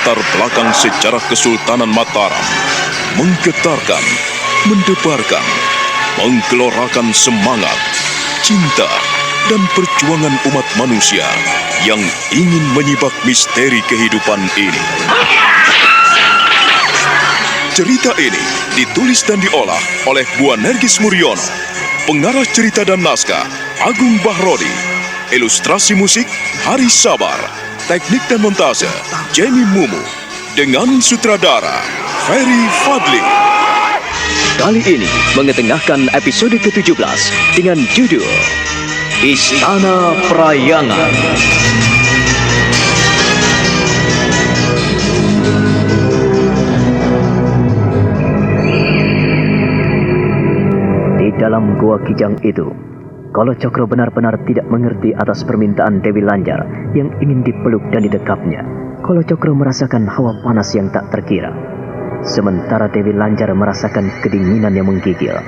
latar belakang sejarah Kesultanan Mataram, menggetarkan, mendebarkan, menggelorakan semangat, cinta, dan perjuangan umat manusia yang ingin menyibak misteri kehidupan ini. Cerita ini ditulis dan diolah oleh Bu Nergis Muriono, pengarah cerita dan naskah Agung Bahrodi, ilustrasi musik Haris Sabar, teknik dan montase Jenny Mumu, dengan sutradara Ferry Fadli. Kali ini mengetengahkan episode ke-17 dengan judul Istana Prayangan. Di dalam gua Kijang itu, Kolo Cokro benar-benar tidak mengerti atas permintaan Dewi Lanjar yang ingin dipeluk dan didekapnya. Kolo Cokro merasakan hawa panas yang tak terkira. Sementara Dewi Lanjar merasakan kedinginan yang menggigil.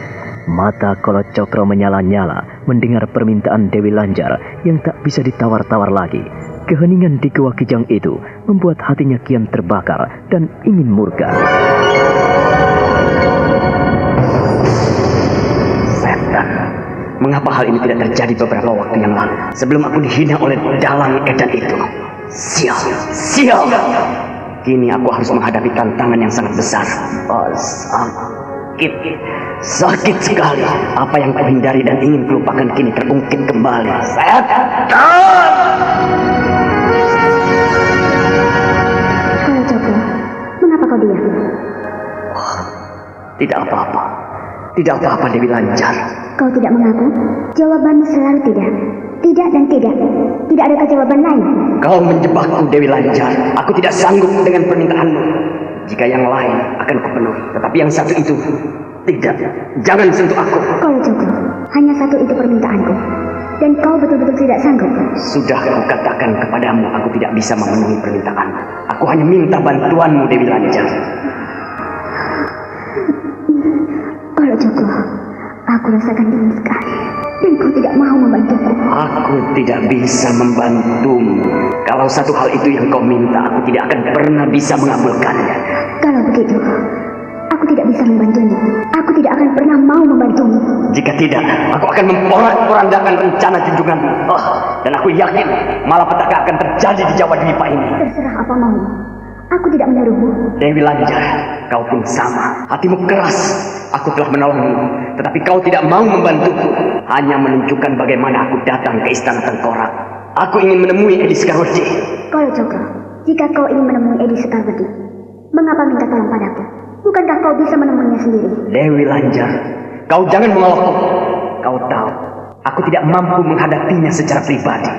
Mata Kolo Cokro menyala-nyala mendengar permintaan Dewi Lanjar yang tak bisa ditawar-tawar lagi. Keheningan di gua Kijang itu membuat hatinya kian terbakar dan ingin murka. Setan, mengapa hal ini tidak terjadi beberapa waktu yang lalu sebelum aku dihina oleh dalang edan itu? Sial. Kini aku harus menghadapi tantangan yang sangat besar. Sakit sekali. Apa yang kuhindari dan ingin kulupakan kini terungkit kembali. Setan! Kolo Cokro, mengapa kau diam? Tidak apa-apa. Tidak apa-apa, Dewi Lanjar. Kau tidak mengaku? Jawabanmu selalu tidak. Tidak dan tidak. Tidak adakah jawaban lain? Kau menjebakku, Dewi Lanjar. Aku tidak sanggup dengan permintaanmu. Jika yang lain akan kupenuhi, tetapi yang satu itu tidak. Jangan sentuh aku. Kolo Cokro, hanya satu itu permintaanku. Dan kau betul-betul tidak sanggup. Sudah kukatakan kepadamu, aku tidak bisa memenuhi permintaanmu. Aku hanya minta bantuanmu, Dewi Lanjar. Kolo Cokro, aku rasakan dingin sekali. Dan kau tidak mau membantuku. Aku tidak bisa membantumu. Kalau satu hal itu yang kau minta, aku tidak akan pernah bisa mengabulkannya. Kalau begitu, aku tidak bisa membantumu. Aku tidak akan pernah mau membantumu. Jika tidak, aku akan memporak-porandakan rencana junjunganmu. Dan aku yakin malapetaka akan terjadi di Jawa Dwipa ini. Terserah apa maumu. Aku tidak menyuruhmu. Dewi Lanjar, kau pun sama. Hatimu keras. Aku telah menolongmu, tetapi kau tidak mau membantuku. Hanya menunjukkan bagaimana aku datang ke Istana Tengkorak. Aku ingin menemui Edi Sekarwedi. Kolo Cokro, jika kau ingin menemui Edi Sekarwedi, mengapa minta tolong padaku? Bukankah kau bisa menemuinya sendiri? Dewi Lanjar, kau jangan mengolokku. Kau tahu, aku tidak mampu menghadapinya secara pribadi.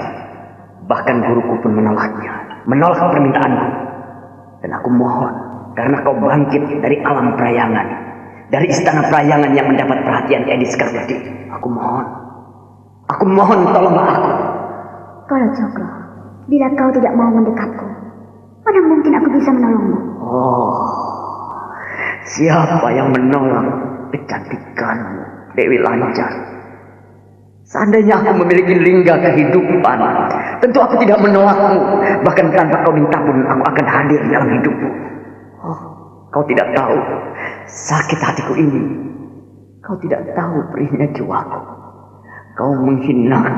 Bahkan guruku pun menolaknya, menolak permintaanku. Dan aku mohon, karena kau bangkit dari alam prayangan, dari istana prayangan yang mendapat perhatian Edi Sekarwedi. Aku mohon tolonglah aku. Kolo Cokro, bila kau tidak mau mendekatku, mana mungkin aku bisa menolongmu? Siapa yang menolak kecantikanmu, Dewi Lanjar? Seandainya aku memiliki lingga kehidupan, tentu aku tidak menolakmu. Bahkan tanpa kau minta pun, aku akan hadir dalam hidupmu. Kau tidak tahu sakit hatiku ini. Kau tidak tahu perihnya jiwaku. Kau menghinaku.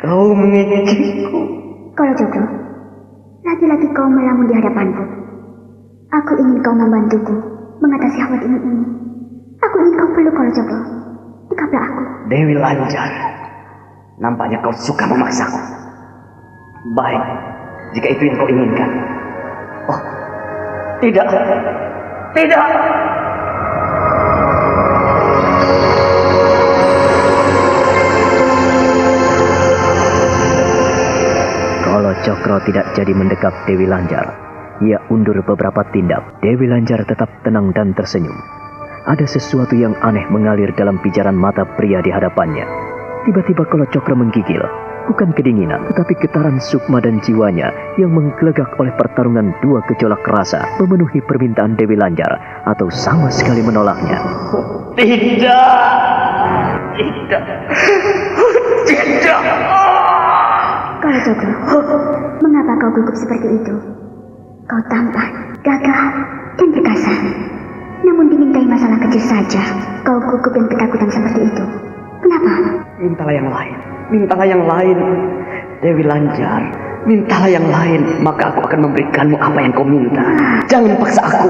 Kau mengejekku. Kolo Cokro, lagi-lagi kau melamun di hadapanku. Aku ingin kau membantuku mengatasi hawa dingin ini. Aku ingin kau peluk, Kolo Cokro. Dekaplah aku. Dewi Lanjar, nampaknya kau suka memaksaku. Baik, jika itu yang kau inginkan. Tidak. Kolo Cokro tidak jadi mendekap Dewi Lanjar. Ia undur beberapa tindak. Dewi Lanjar tetap tenang dan tersenyum. Ada sesuatu yang aneh mengalir dalam pijaran mata pria di hadapannya. Tiba-tiba Kolo Cokro menggigil. Bukan kedinginan, tetapi getaran sukma dan jiwanya yang menggelegak oleh pertarungan dua gejolak rasa memenuhi permintaan Dewi Lanjar atau sama sekali menolaknya. Tidak. Kolo Cokro, mengapa kau gugup seperti itu? Kau tampan, gagah, dan perkasa. Namun dimintai masalah kecil saja, kau gugup dan ketakutan seperti itu. Kenapa? Mintalah yang lain. Mintalah yang lain. Dewi Lanjar, mintalah yang lain. Maka aku akan memberikanmu apa yang kau minta. Jangan paksa aku.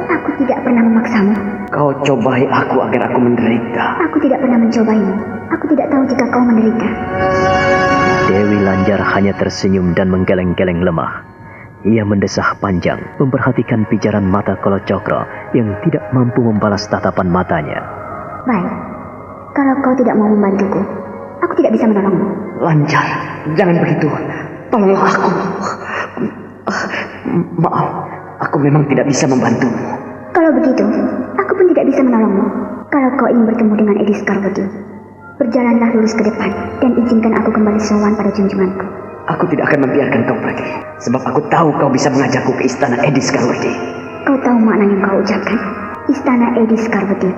Aku tidak pernah memaksamu. Kau cobai aku agar aku menderita. Aku tidak pernah mencobaimu. Aku tidak tahu jika kau menderita. Dewi Lanjar hanya tersenyum dan menggeleng-geleng lemah. Ia mendesah panjang, memperhatikan pijaran mata Kalacakra yang tidak mampu membalas tatapan matanya. Baik, kalau kau tidak mau membantuku, aku tidak bisa menolongmu. Lanjar, jangan begitu. Tolonglah aku. Maaf, aku memang tidak bisa membantumu. Kalau begitu, aku pun tidak bisa menolongmu. Kalau kau ingin bertemu dengan Edi Skarwadi, berjalanlah lurus ke depan dan izinkan aku kembali sowan pada junjunganku. Aku tidak akan membiarkan kau pergi, sebab aku tahu kau bisa mengajakku ke istana Edi Skarwadi. Kau tahu makna yang kau ucapkan? Istana Edi Skarwadi.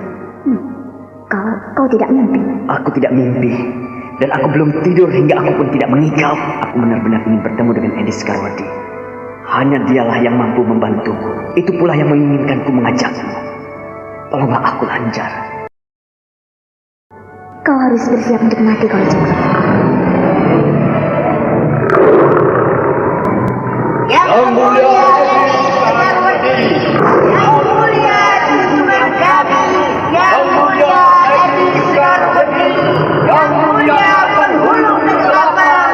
Kau tidak mimpi. Aku tidak mimpi, dan aku belum tidur hingga aku pun tidak mengigau. Aku benar-benar ingin bertemu dengan Edi Skarwadi. Hanya dialah yang mampu membantuku. Itu pula yang menginginkanku mengajakmu. Tolonglah aku, Lanjar. Kau harus bersiap untuk mati, Kalacakra. Yang mulia Skarwadi, yang mulia junjungan kami, yang mulia Edi Skarwadi, yang mulia penghulu kegelapan,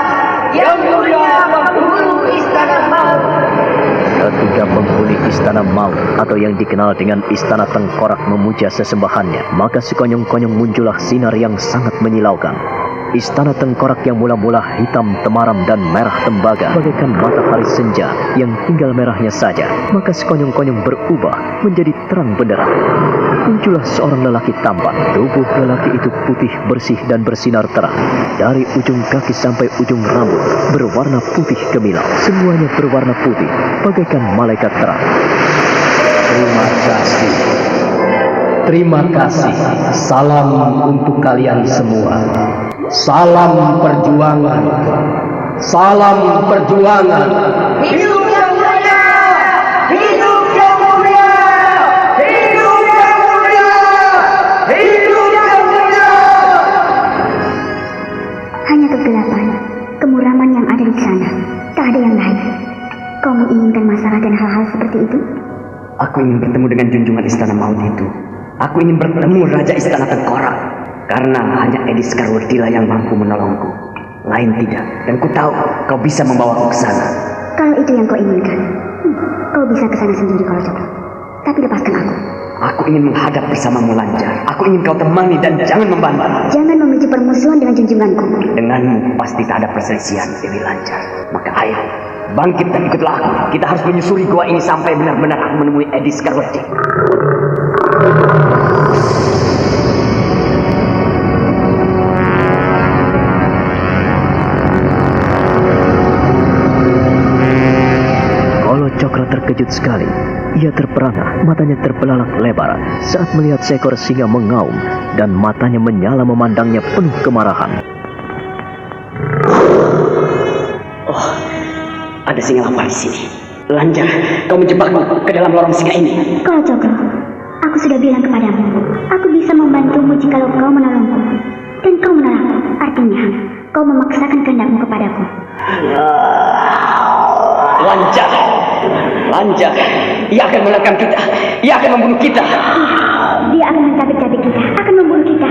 yang mulia penghulu istana maut. Ketika penghuni istana maut atau yang dikenal dengan istana tengkorak memuja sesembahannya, maka sekonyong-konyong muncullah sinar yang sangat menyilaukan. Istana tengkorak yang mula-mula hitam temaram dan merah tembaga bagaikan matahari senja yang tinggal merahnya saja, maka sekonyong-konyong berubah menjadi terang benderang. Muncullah seorang lelaki tampan. Tubuh lelaki itu putih bersih dan bersinar terang. Dari ujung kaki sampai ujung rambut berwarna putih gemilang. Semuanya berwarna putih bagaikan malaikat terang. Terima kasih. Terima kasih. Salam untuk kalian semua. Salam perjuangan. Salam perjuangan. Hidup yang mulia! Hidup yang mulia! Hidup yang mulia! Hidup yang mulia! Hanya kegelapan, kemuraman yang ada di sana. Tak ada yang lain. Kau menginginkan masalah dan hal-hal seperti itu? Aku ingin bertemu dengan junjungan istana maut itu. Aku ingin bertemu Raja Istana Tengkorak. Karena hanya Edi Skarwadi lah yang mampu menolongku. Lain tidak. Dan ku tahu kau bisa membawaku ke sana. Kalau itu yang kau inginkan, kau bisa ke sana sendiri, Kalacakra. Tapi lepaskan aku. Aku ingin menghadap bersamamu, Lanjar. Aku ingin kau temani dan jangan membantu. Jangan memicu permusuhan dengan junjunganku. Denganmu pasti tak ada perselisihan, Dewi Lanjar. Maka ayo, bangkit dan ikutlah aku. Kita harus menyusuri gua ini sampai benar-benar aku menemui Edi Skarwadi. Kalacakra terkejut sekali. Ia terperangah, matanya terbelalak lebar saat melihat seekor singa mengaum dan matanya menyala memandangnya penuh kemarahan. Oh, ada singa lapar di sini. Lanjar, kau menjebakku ke dalam lorong singa ini. Kalacakra, aku sudah bilang kepadamu, aku bisa membantumu jikalau kau menolongku. Dan kau menolakku, artinya kau memaksakan kehendakmu kepadaku. Lanjar, Lanjar, ia akan menerkam kita. Ia akan membunuh kita. Dia akan mencabik-cabik kita, akan membunuh kita.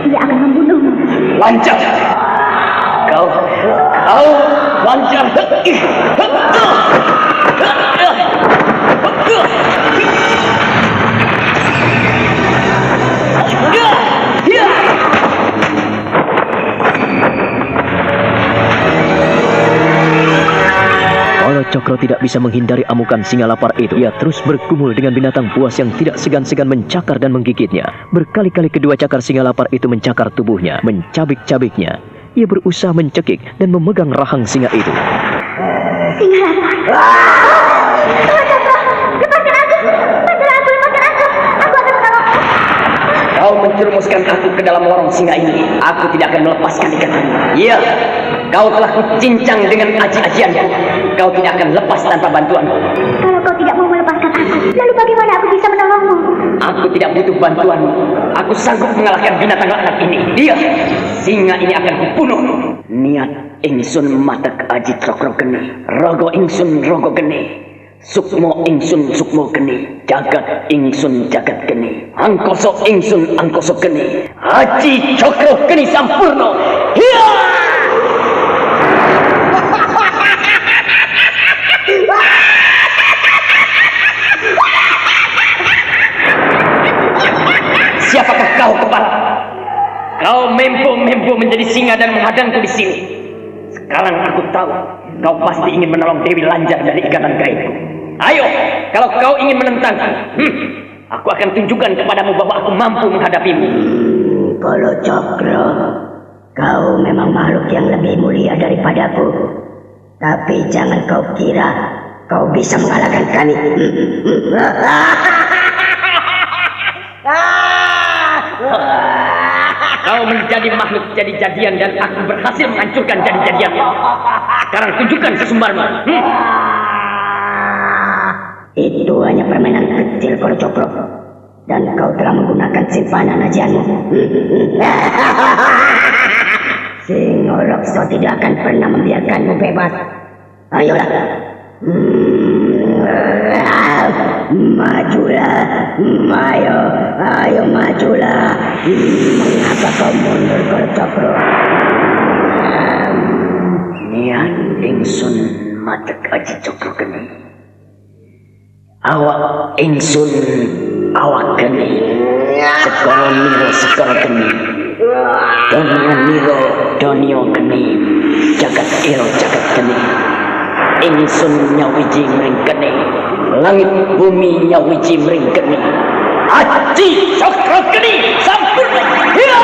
Dia akan membunuhmu. Lanjar, kau, Lanjar. Kalacakra tidak bisa menghindari amukan singa lapar itu. Ia terus bergumul dengan binatang buas yang tidak segan-segan mencakar dan menggigitnya. Berkali-kali kedua cakar singa lapar itu mencakar tubuhnya, mencabik-cabiknya. Ia berusaha mencekik dan memegang rahang singa itu. Singa lapar. Kalacakra, lepaskan aku. Bantulah aku, lepaskan aku. Aku akan menolongmu. Kau menjerumuskan aku ke dalam lorong singa ini, aku tidak akan melepaskan ikatanmu. Iya, kau telah kucincang dengan aji-ajianku. Kau tidak akan lepas tanpa bantuanku. Kalau kau tidak mau melepaskan aku, lalu bagaimana aku bisa menolongmu? Aku tidak butuh bantuanmu. Aku sanggup mengalahkan binatang laknat ini. Dia, singa ini akan kubunuh. Niat ingsun matek aji cokro geni, rogo ingsun rogo geni, sukmo ingsun sukmo geni, jagat ingsun jagat geni, angkoso ingsun angkoso geni, aji cokro geni sampurno. Hiya! Siapakah kau, kepala? Kau mempo menjadi singa dan menghadangku di sini. Sekarang aku tahu kau pasti ingin menolong Dewi Lanjar dari ikatan gaibku. Ayo, kalau kau ingin menentangku, aku akan tunjukkan kepadamu bahwa aku mampu menghadapimu. Kolo Cokro, kau memang makhluk yang lebih mulia daripadaku. Tapi jangan kau kira kau bisa mengalahkan kami. Kau menjadi makhluk jadi-jadian dan aku berhasil menghancurkan jadi-jadian. Sekarang tunjukkan sesumbarmu. Itu hanya permainan kecil, Kolo Cokro. Dan kau telah menggunakan simpanan ajianmu. Singorekso tidak akan pernah membiarkanmu bebas. Ayolah. Majulah, ayo majulah. Mengapa kau mundur, Kolo Cokro? Nian ingsun matek aji cokro geni, awak ingsun awak geni, sekoro niro sekoro geni, donio niro donio geni, jagat iro jagat geni. Ingsun nyawiji mring geni, langit bumi nyawiji mring geni, aji cokro geni sampurna. Hiya!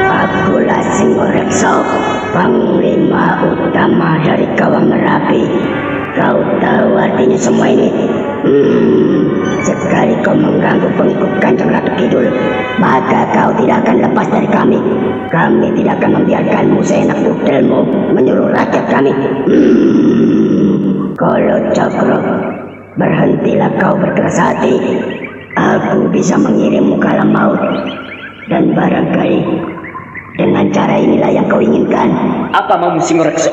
Akulah Singorekso, panglima utama dari Kawang Merapi. Kau tahu artinya semua ini? Sekali kau mengganggu pengikut Kanjeng Ratu Kidul, maka kau tidak akan lepas dari kami. Kami tidak akan membiarkanmu seenak budelmu menyuruh rakyat kami. Kolo Cokro, berhentilah kau berkeras hati. Aku bisa mengirimmu ke alam maut. Dan barangkali dengan cara inilah yang kau inginkan. Apa mau Singorekso?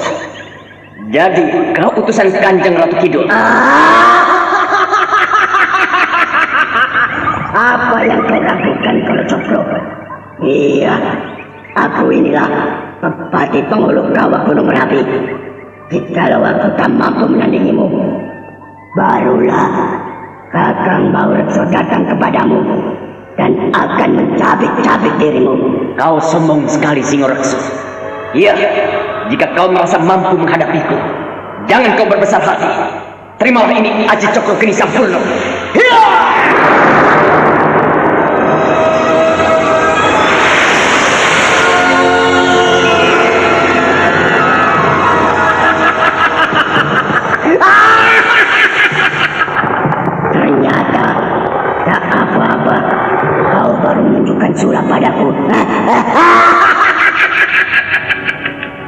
Jadi kau utusan Kanjeng Ratu Kidul? Apa yang kau lakukan, Kolo Cokro? Iya, aku inilah Pepati Penghulu Kawah Gunung Merapi. Jikalau aku tak mampu menandingimu, barulah Kakang Baurekso datang kepadamu dan akan mencabik-cabik dirimu. Kau sombong sekali, Singorekso. Iya, jika kau merasa mampu menghadapiku, jangan kau berbesar hati. Terimalah ini aji cokro geni sampurna. Hiya! Ternyata tak apa-apa. Kau baru menunjukkan sulap padaku.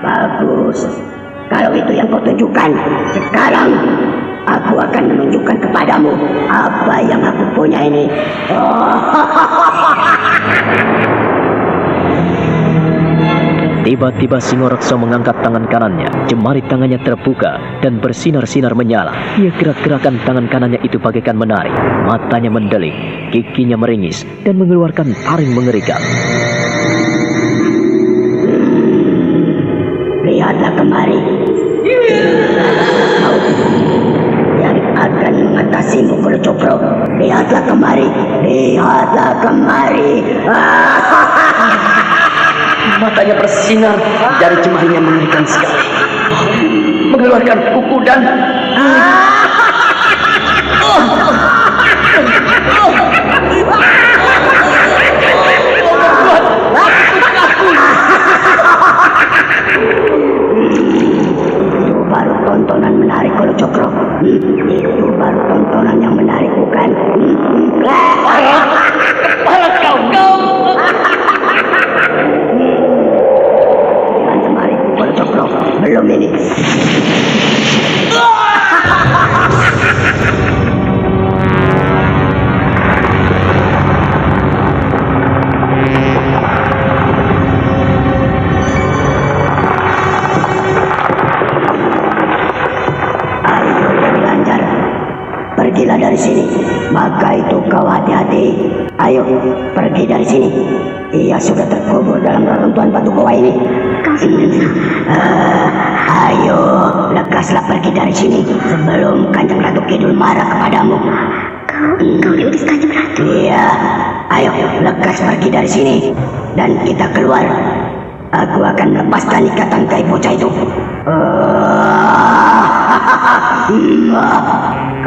Bagus. Kalau itu yang kau tunjukkan, sekarang aku akan menunjukkan kepadamu apa yang aku punya ini. Tiba-tiba Singorekso mengangkat tangan kanannya. Jemari tangannya terbuka dan bersinar-sinar menyala. Ia gerak-gerakan tangan kanannya itu bagaikan menari. Matanya mendelik, giginya meringis dan mengeluarkan taring mengerikan. Lihatlah kemari. Kau yang akan mengatasimu, Kolo Cokro. Lihatlah kemari. Lihatlah kemari. Matanya bersinar, dari jemarinya mengerikan sekali. Mengeluarkan kuku dan maka itu kau hati-hati. Ayo, pergi dari sini. Ia sudah terkubur dalam reruntuhan batu goa ini. Ayo, lekaslah pergi dari sini sebelum Kanjeng Ratu Kidul marah kepadamu. Kau diutus Kanjeng Ratu. Iya, ayo lekas pergi dari sini dan kita keluar. Aku akan melepaskan ikatan kai bocah itu.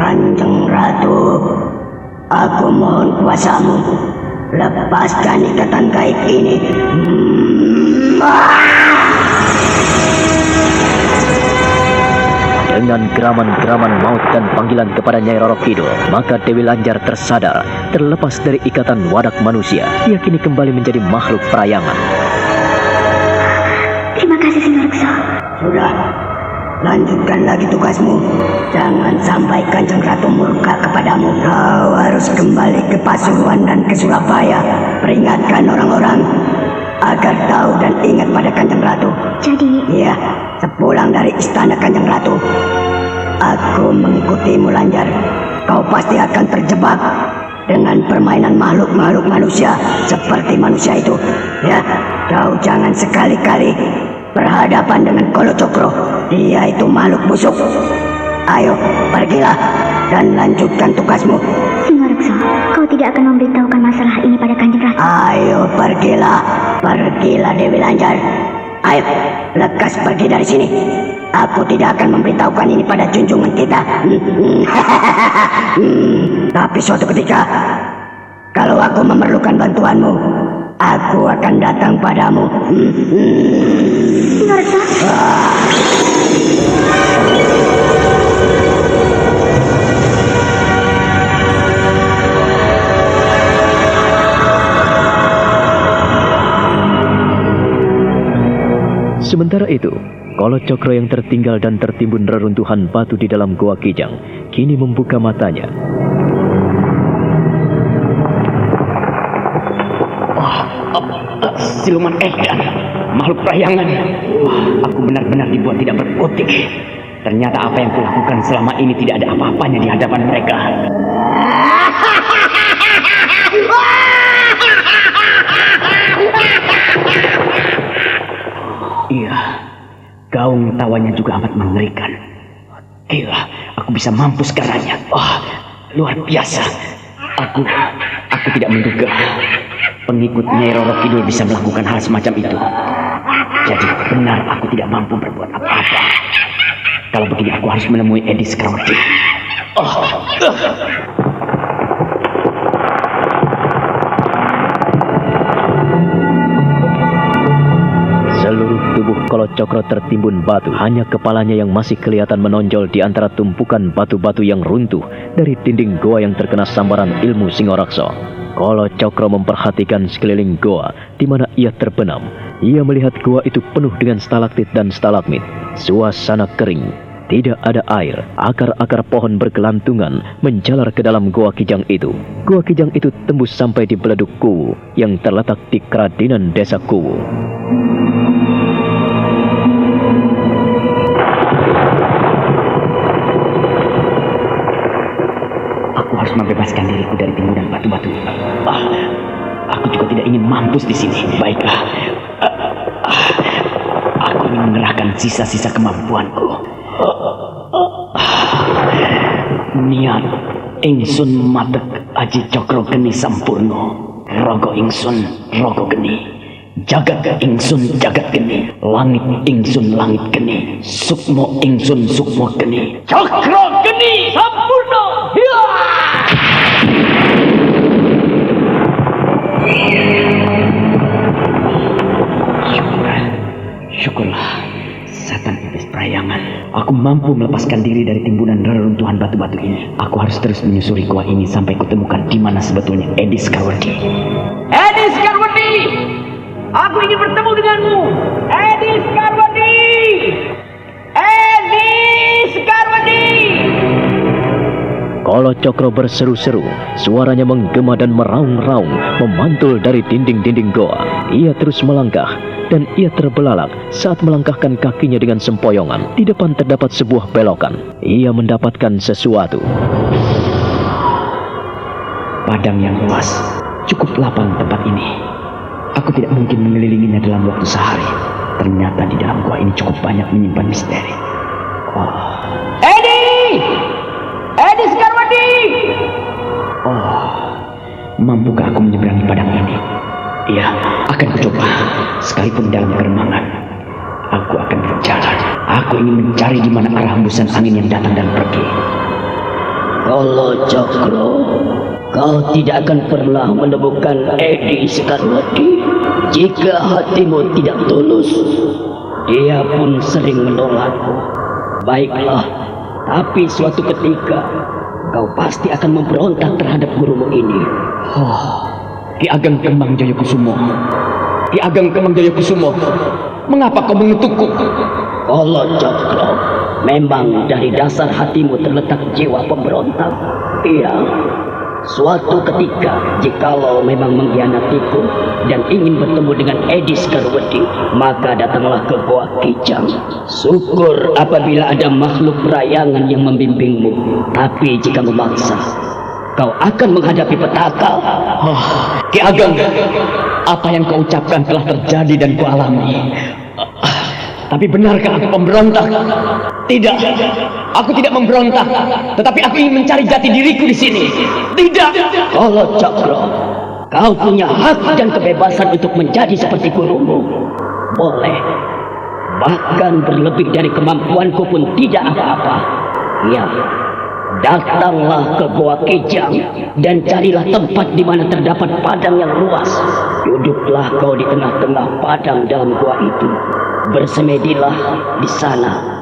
Kanjeng Ratu, aku mohon kuasamu, lepaskan ikatan gaib ini. Dengan geraman-geraman maut dan panggilan kepada Nyai Roro Kidul, maka Dewi Lanjar tersadar, terlepas dari ikatan wadak manusia, ia kini kembali menjadi makhluk perayangan. Terima kasih Singareksa. Sudah, lanjutkan lagi tugasmu. Jangan sampai Kanjeng Ratu murka kepadamu. Kau harus kembali ke Pasuruan dan ke Surabaya. Peringatkan orang-orang agar tahu dan ingat pada Kanjeng Ratu. Jadi, Iya, sepulang dari istana Kanjeng Ratu, aku mengikutimu Lanjar. Kau pasti akan terjebak dengan permainan makhluk-makhluk manusia seperti manusia itu. Ya, kau jangan sekali-kali berhadapan dengan Kolo Cokro. Dia itu makhluk busuk. Ayo, pergilah dan lanjutkan tugasmu. Singareksa, kau tidak akan memberitahukan masalah ini pada Kanjeng Ratu. Ayo, pergilah. Pergilah Dewi Lanjar. Ayo, lekas pergi dari sini. Aku tidak akan memberitahukan ini pada junjungan kita. Tapi suatu ketika, kalau aku memerlukan bantuanmu, aku akan datang padamu. Singareksa. Sementara itu, Kolo Cokro yang tertinggal dan tertimbun reruntuhan batu di dalam Goa Kijang kini membuka matanya. Siluman edan, makhluk perayangan. Aku benar-benar dibuat tidak berkutik. Ternyata apa yang kulakukan selama ini tidak ada apa-apanya di hadapan mereka. Iya, gaung tawanya juga amat mengerikan. Gila, aku bisa mampus karenanya. Luar biasa. Aku tidak menduga pengikut Nyai Roro Kidul bisa melakukan hal semacam itu. Jadi benar aku tidak mampu berbuat apa-apa. Kalau begini aku harus menemui Edi Sekarwati. Seluruh tubuh Kolo Cokro tertimbun batu, hanya kepalanya yang masih kelihatan menonjol di antara tumpukan batu-batu yang runtuh dari dinding goa yang terkena sambaran ilmu Singoraksa. Kolo Cokro memperhatikan sekeliling goa di mana ia terbenam. Ia melihat goa itu penuh dengan stalaktit dan stalagmit. Suasana kering, tidak ada air. Akar-akar pohon bergelantungan menjalar ke dalam Goa Kijang itu. Goa Kijang itu tembus sampai di Beleduk Kuwu yang terletak di Keradinan Desa Kuwu. Aku harus membebaskan diriku dari timbunan batu-batu. Aku juga tidak ingin mampus di sini. Baiklah, aku ingin mengerahkan sisa-sisa kemampuanku. Niat ingsun madeg aji cokro geni sampurno. Rogo ingsun rogo geni. Jagat ingsun jagat geni. Langit ingsun langit geni. Sukmo ingsun sukmo geni. Cokro geni sampurno. Syukurlah, setan iblis perayangan. Aku mampu melepaskan diri dari timbunan reruntuhan batu-batu ini. Aku harus terus menyusuri gua ini sampai kutemukan di mana sebetulnya Edi Sekarwati. Edi Sekarwati! Aku ingin bertemu denganmu. Edi Sekarwati! Edi Sekarwati! Kolo Cokro berseru-seru, suaranya menggema dan meraung-raung, memantul dari dinding-dinding goa. Ia terus melangkah, dan ia terbelalak saat melangkahkan kakinya dengan sempoyongan. Di depan terdapat sebuah belokan. Ia mendapatkan sesuatu. Padang yang luas, cukup lapang tempat ini. Aku tidak mungkin mengelilinginya dalam waktu sehari. Ternyata di dalam gua ini cukup banyak menyimpan misteri. Edi Sekarwadi! Mampukah aku menyeberangi padang ini? Iya, akan kucoba. Sekalipun dalam keremangan, aku akan berjalan. Aku ingin mencari di mana arah hembusan angin yang datang dan pergi. Kalau Cokro, kau tidak akan pernah menemukan Edi Sekarwadi jika hatimu tidak tulus. Dia pun sering menolakku. Baiklah, tapi suatu ketika kau pasti akan memberontak terhadap gurumu ini. Ki Ageng Kemang Jayakusumo. Ki Ageng Kemang Jayakusumo, mengapa kau mengutukku? Kalau Cokro, memang dari dasar hatimu terletak jiwa pemberontak. Iya, suatu ketika jikalau memang mengkhianatiku dan ingin bertemu dengan Edi Sekarwadi, maka datanglah ke Goa Kijang. Syukur apabila ada makhluk perayangan yang membimbingmu. Tapi jika memaksa, kau akan menghadapi petaka. Ki Ageng, apa yang kau ucapkan telah terjadi dan kualami. Tapi benarkah aku pemberontak? Tidak, aku tidak memberontak. Tetapi aku ingin mencari jati diriku di sini. Tidak. Kalau Cokro, kau punya hak dan kebebasan untuk menjadi seperti gurumu. Boleh. Bahkan berlebih dari kemampuanku pun tidak apa-apa. Ya, datanglah ke Goa Kijang dan carilah tempat di mana terdapat padang yang luas. Duduklah kau di tengah-tengah padang dalam gua itu. Bersemedilah di sana.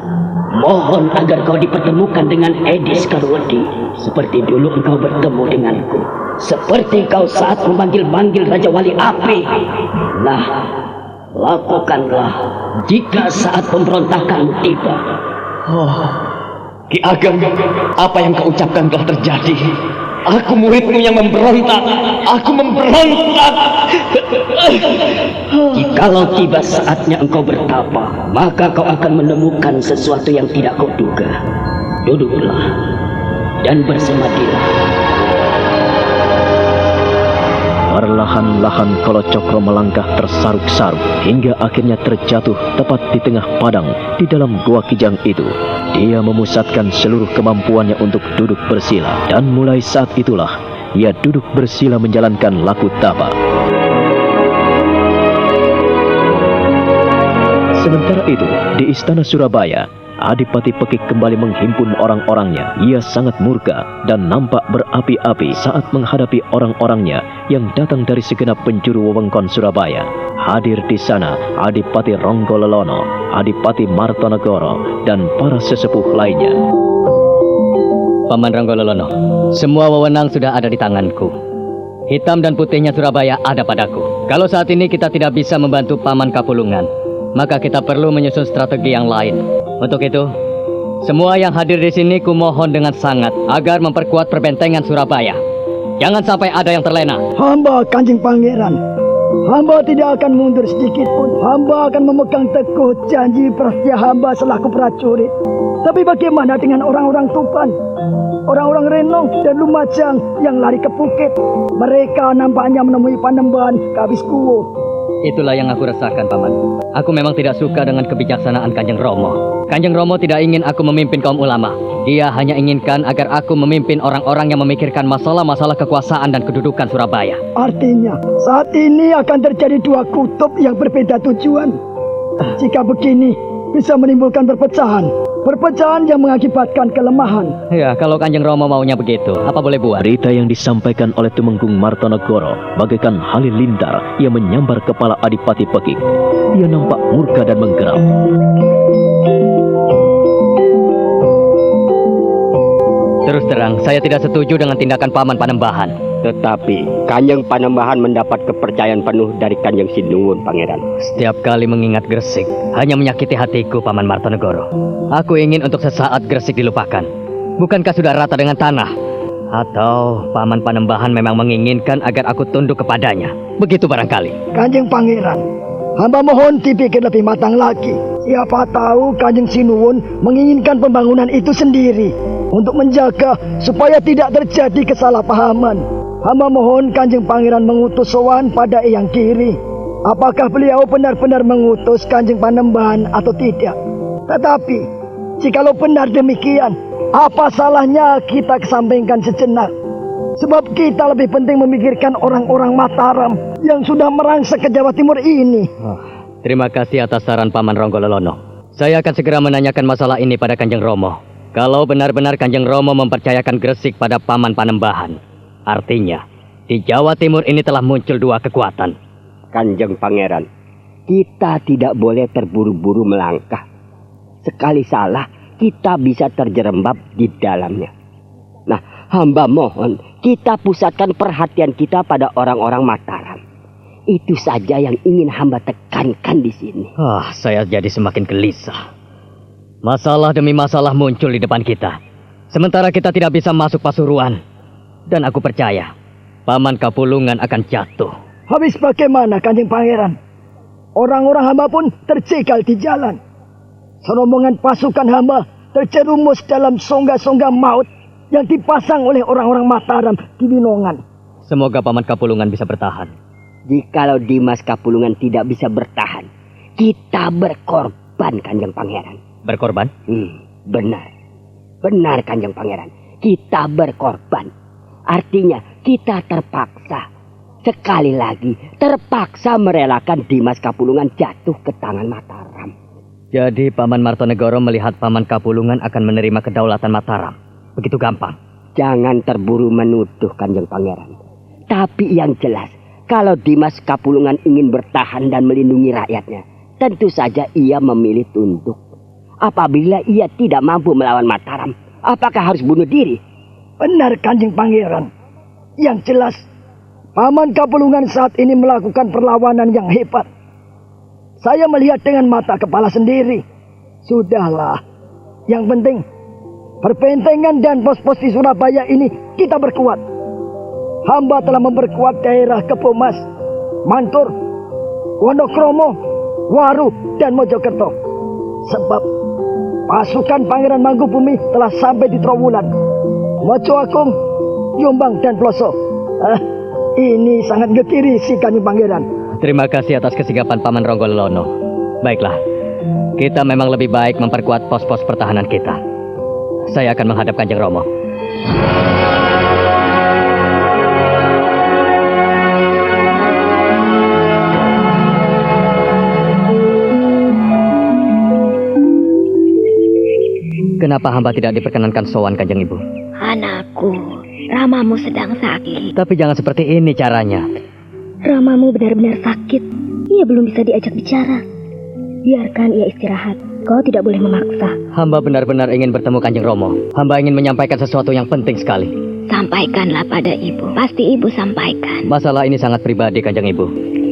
Mohon agar kau dipertemukan dengan Edi Sekarwadi seperti dulu engkau bertemu denganku. Seperti kau saat memanggil-manggil Raja Wali Api. Nah, lakukanlah jika saat pemberontakan tiba. Ki Ageng, apa yang kau ucapkan telah terjadi. Aku muridmu yang memberontak. Aku memberontak. Jikalau tiba saatnya engkau bertapa, maka kau akan menemukan sesuatu yang tidak kau duga. Duduklah dan bersemadilah. Perlahan-lahan Kolo Cokro melangkah tersaruk-saruk hingga akhirnya terjatuh tepat di tengah padang di dalam Goa Kijang itu. Dia memusatkan seluruh kemampuannya untuk duduk bersila, dan mulai saat itulah ia duduk bersila menjalankan laku tapa. Sementara itu, di istana Surabaya, Adipati Pekik kembali menghimpun orang-orangnya. Ia sangat murka dan nampak berapi-api saat menghadapi orang-orangnya yang datang dari segenap penjuru wewengkon Surabaya. Hadir di sana Adipati Ronggololono, Adipati Martonegoro, dan para sesepuh lainnya. Paman Ronggololono, semua wewenang sudah ada di tanganku. Hitam dan putihnya Surabaya ada padaku. Kalau saat ini kita tidak bisa membantu Paman Kapulungan, maka kita perlu menyusun strategi yang lain. Untuk itu, semua yang hadir di sini kumohon dengan sangat agar memperkuat perbentengan Surabaya. Jangan sampai ada yang terlena. Hamba Kanjeng Pangeran, hamba tidak akan mundur sedikit pun. Hamba akan memegang teguh janji prasetya hamba selaku prajurit. Tapi bagaimana dengan orang-orang Tuban, orang-orang Renong dan Lumajang yang lari ke bukit? Mereka nampaknya menemui Panembahan Kabiskuwo. Itulah yang aku rasakan, Paman. Aku memang tidak suka dengan kebijaksanaan Kanjeng Romo. Kanjeng Romo tidak ingin aku memimpin kaum ulama. Dia hanya inginkan agar aku memimpin orang-orang yang memikirkan masalah-masalah kekuasaan dan kedudukan Surabaya. Artinya, saat ini akan terjadi dua kutub yang berbeda tujuan. Jika begini, bisa menimbulkan perpecahan. Perpecahan yang mengakibatkan kelemahan. Ya, kalau Kanjeng Romo maunya begitu, apa boleh buat? Berita yang disampaikan oleh Tumenggung Martonegoro bagaikan halilintar yang menyambar kepala Adipati Pekik. Ia nampak murka dan menggeram. Terus terang, saya tidak setuju dengan tindakan Paman Panembahan. Tetapi Kanjeng Panembahan mendapat kepercayaan penuh dari Kanjeng Sinuwun, Pangeran. Setiap kali mengingat Gresik, hanya menyakiti hatiku, Paman Martonegoro. Aku ingin untuk sesaat Gresik dilupakan. Bukankah sudah rata dengan tanah? Atau Paman Panembahan memang menginginkan agar aku tunduk kepadanya? Begitu barangkali. Kanjeng Pangeran, hamba mohon dipikir lebih matang lagi. Siapa tahu Kanjeng Sinuwun menginginkan pembangunan itu sendiri untuk menjaga supaya tidak terjadi kesalahpahaman. Hamba mohon Kanjeng Pangeran mengutus sowan pada Eyang Kiri. Apakah beliau benar-benar mengutus Kanjeng Panembahan atau tidak? Tetapi, jikalau benar demikian, apa salahnya kita kesampingkan sejenak? Sebab kita lebih penting memikirkan orang-orang Mataram yang sudah merangsek ke Jawa Timur ini. Terima kasih atas saran Paman Ronggololono. Saya akan segera menanyakan masalah ini pada Kanjeng Romo. Kalau benar-benar Kanjeng Romo mempercayakan Gresik pada Paman Panembahan, artinya di Jawa Timur ini telah muncul dua kekuatan. Kanjeng Pangeran, kita tidak boleh terburu-buru melangkah. Sekali salah, kita bisa terjerembab di dalamnya. Nah, hamba mohon kita pusatkan perhatian kita pada orang-orang Mataram. Itu saja yang ingin hamba tekankan di sini. Saya jadi semakin gelisah. Masalah demi masalah muncul di depan kita. Sementara kita tidak bisa masuk Pasuruan. Dan aku percaya, Paman Kapulungan akan jatuh. Habis bagaimana Kanjeng Pangeran? Orang-orang hamba pun tercegal di jalan. Serombongan pasukan hamba terjerumus dalam songa-songa maut yang dipasang oleh orang-orang Mataram di Winongan. Semoga Paman Kapulungan bisa bertahan. Jikalau Dimas Kapulungan tidak bisa bertahan, kita berkorban, Kanjeng Pangeran. Berkorban? Benar. Benar, Kanjeng Pangeran. Kita berkorban. Artinya kita terpaksa. Sekali lagi, terpaksa merelakan Dimas Kapulungan jatuh ke tangan Mataram. Jadi Paman Martonegoro melihat Paman Kapulungan akan menerima kedaulatan Mataram. Begitu gampang. Jangan terburu menuduh, Kanjeng Pangeran. Tapi yang jelas, kalau Dimas Kapulungan ingin bertahan dan melindungi rakyatnya, tentu saja ia memilih tunduk. Apabila ia tidak mampu melawan Mataram, apakah harus bunuh diri? Benar, Kanjeng Pangeran. Yang jelas, Paman Kapulungan saat ini melakukan perlawanan yang hebat. Saya melihat dengan mata kepala sendiri. Sudahlah. Yang penting, perbentengan dan pos-pos di Surabaya ini kita berkuat. Hamba telah memperkuat daerah Kebomas, Mantur, Wonokromo, Waru, dan Mojokerto. Sebab pasukan Pangeran Mangkubumi telah sampai di Trowulan, Mojoagung, Jombang, dan Ploso. Ini sangat ngekirisi, Kanjeng Pangeran. Terima kasih atas kesigapan Paman Ronggololono. Baiklah, kita memang lebih baik memperkuat pos-pos pertahanan kita. Saya akan menghadap Kanjeng Romo. Kenapa hamba tidak diperkenankan sowan, Kanjeng Ibu? Anakku, Ramamu sedang sakit. Tapi jangan seperti ini caranya. Ramamu benar-benar sakit. Ia belum bisa diajak bicara. Biarkan ia istirahat. Kau tidak boleh memaksa. Hamba benar-benar ingin bertemu Kanjeng Romo. Hamba ingin menyampaikan sesuatu yang penting sekali. Sampaikanlah pada ibu. Pasti ibu sampaikan. Masalah ini sangat pribadi, Kanjeng Ibu.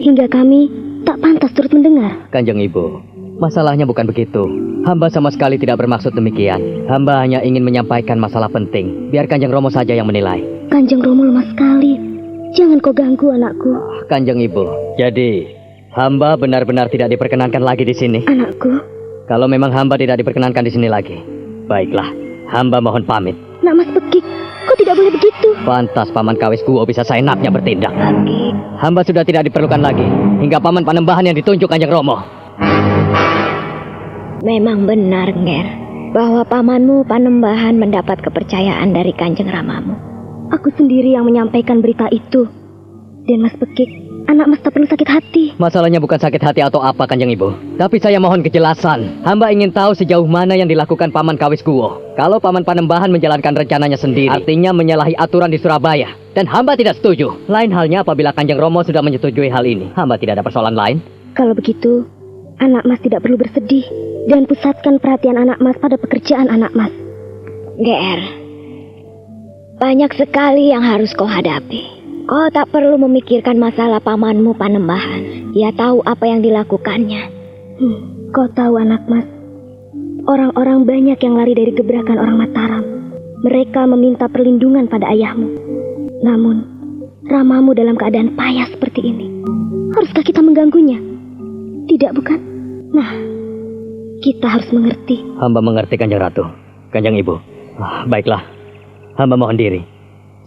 Hingga kami tak pantas turut mendengar. Kanjeng Ibu, masalahnya bukan begitu. Hamba sama sekali tidak bermaksud demikian. Hamba hanya ingin menyampaikan masalah penting. Biar Kanjeng Romo saja yang menilai. Kanjeng Romo lemah sekali. Jangan kau ganggu anakku. Kanjeng Ibu, jadi hamba benar-benar tidak diperkenankan lagi di sini. Anakku. Kalau memang hamba tidak diperkenankan di sini lagi, baiklah, hamba mohon pamit. Nak Mas Bekik, kau tidak boleh begitu. Pantas Paman Kawis Guwo bisa seenaknya bertindak. Bekik. Hamba sudah tidak diperlukan lagi, hingga Paman Panembahan yang ditunjuk Kanjeng Romo. Memang benar, Nger, bahwa pamanmu Panembahan mendapat kepercayaan dari Kanjeng Ramamu. Aku sendiri yang menyampaikan berita itu. Dan Mas Bekik, anak Mas tak perlu sakit hati. Masalahnya bukan sakit hati atau apa, Kanjeng Ibu. Tapi saya mohon kejelasan. Hamba ingin tahu sejauh mana yang dilakukan Paman Kawis Guwo. Kalau Paman Panembahan menjalankan rencananya sendiri, artinya menyalahi aturan di Surabaya. Dan hamba tidak setuju. Lain halnya apabila Kanjeng Romo sudah menyetujui hal ini. Hamba tidak ada persoalan lain. Kalau begitu, anak Mas tidak perlu bersedih. Dan pusatkan perhatian anak Mas pada pekerjaan anak Mas. GR, banyak sekali yang harus kau hadapi. Kau tak perlu memikirkan masalah pamanmu Panembahan. Dia tahu apa yang dilakukannya. Kau tahu anak Mas, orang-orang banyak yang lari dari gebrakan orang Mataram. Mereka meminta perlindungan pada ayahmu. Namun, Ramamu dalam keadaan payah seperti ini. Haruskah kita mengganggunya? Tidak, bukan? Nah, kita harus mengerti. Hamba mengerti, Kanjeng Ratu. Kanjeng Ibu. Baiklah, hamba mohon diri.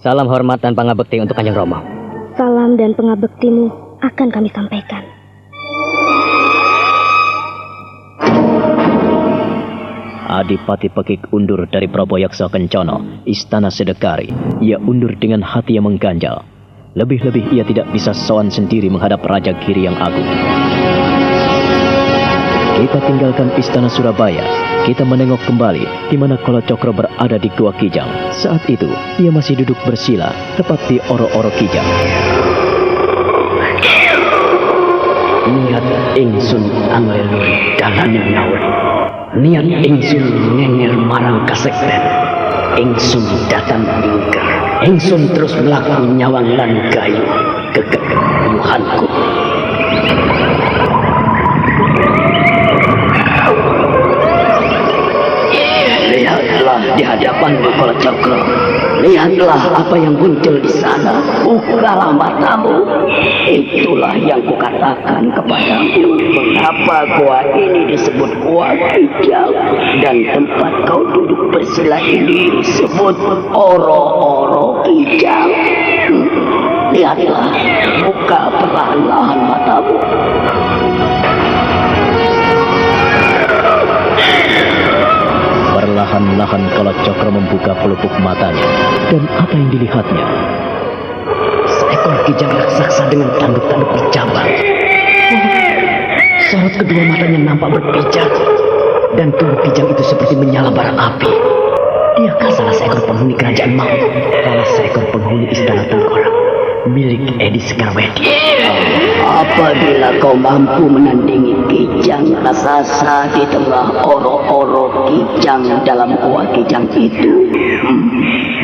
Salam hormat dan pangabekti untuk Kanjeng Rama. Salam dan pengabektimu akan kami sampaikan. Adipati Pekik undur dari Praboyaksa Kencana, istana Sedekari. Ia undur dengan hati yang mengganjal. Lebih-lebih ia tidak bisa sowan sendiri menghadap Raja Giri yang agung. Kita tinggalkan istana Surabaya. Kita menengok kembali di mana Kalacakra berada di Gua Kijang. Saat itu, ia masih duduk bersila tepat di oro-oro Kijang. Niat ingsun angleluri dalaning naur. Niat ingsun ngengel marang kasekten. Ingsun datang ingkar. Ingsun terus melaku nyawang lan gayu kegeyuhanku. Lihatlah di hadapanmu Kalacakra. Lihatlah apa yang muncul di sana. Bukalah matamu. Itulah yang kukatakan kepadamu. Mengapa gua ini disebut Gua Kijang dan tempat kau duduk bersila ini disebut Oro-Oro Kijang. Lihatlah, buka perlahan-lahan matamu. Perlahan-lahan Kalacakra membuka pelupuk matanya. Dan apa yang dilihatnya? Seekor kijang raksasa dengan tanduk-tanduk bercabang. Sorot kedua matanya nampak berpijar. Dan tubuh kijang itu seperti menyala bara api. Diakah salah seekor penghuni kerajaan maut? Salah seekor penghuni istana Tengkorak milik Edi Sekarwedi. Apabila kau mampu menandingi kijang raksasa di tengah oro-oro kijang dalam Gua Kijang itu,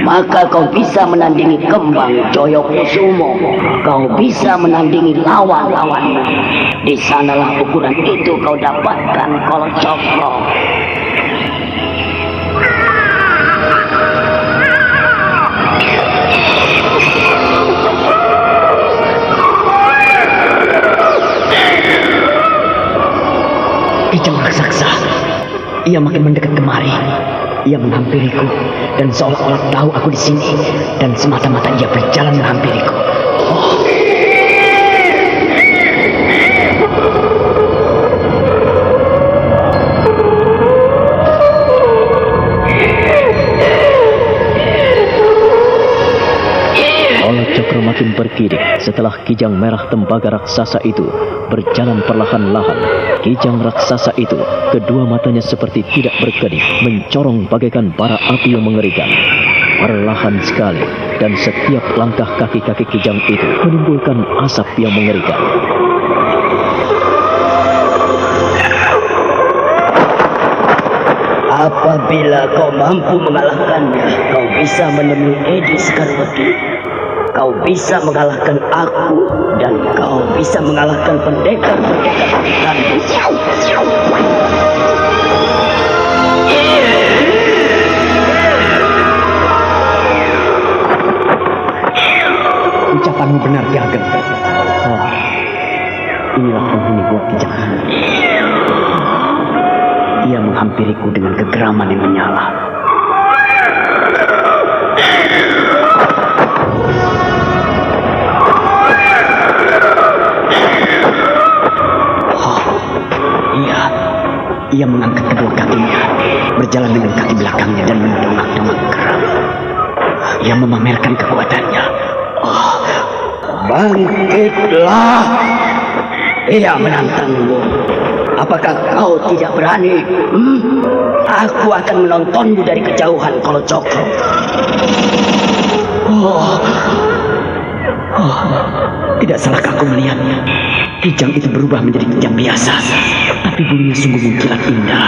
maka kau bisa menandingi kembang Joyokusumo. Kau bisa menandingi lawan-lawanmu. Di sanalah ukuran itu kau dapatkan Kalacakra. Kijang raksasa. Ia makin mendekat kemari. Ia menghampiriku dan seolah-olah tahu aku di sini dan semata-mata ia berjalan menghampiriku. Oh. Kalacakra makin berkidik setelah kijang merah tembaga raksasa itu berjalan perlahan-lahan. Kijang raksasa itu, kedua matanya seperti tidak berkedip, mencorong bagaikan bara api yang mengerikan. Perlahan sekali, dan setiap langkah kaki-kaki kijang itu menimbulkan asap yang mengerikan. Apabila kau mampu mengalahkannya, kau bisa menemui Edi Sekarwedi. Kau bisa mengalahkan aku dan kau bisa mengalahkan pendekar-pendekar tanduk. Ucapanmu benar, Ki Ageng. Oh, inilah penghuni Gua Kijang. Ia menghampiriku dengan kegeraman yang menyala. Ia mengangkat kedua kakinya, berjalan dengan kaki belakangnya dan mendongak-dongak geram. Ia memamerkan kekuatannya. Oh, bangkitlah! Ia menantangmu. Apakah kau tidak berani? Aku akan menontonmu dari kejauhan Kalacakra. Tidak salahkah aku melihatnya? Kijang itu berubah menjadi kijang biasa, tapi bulunya sungguh mengkilat indah.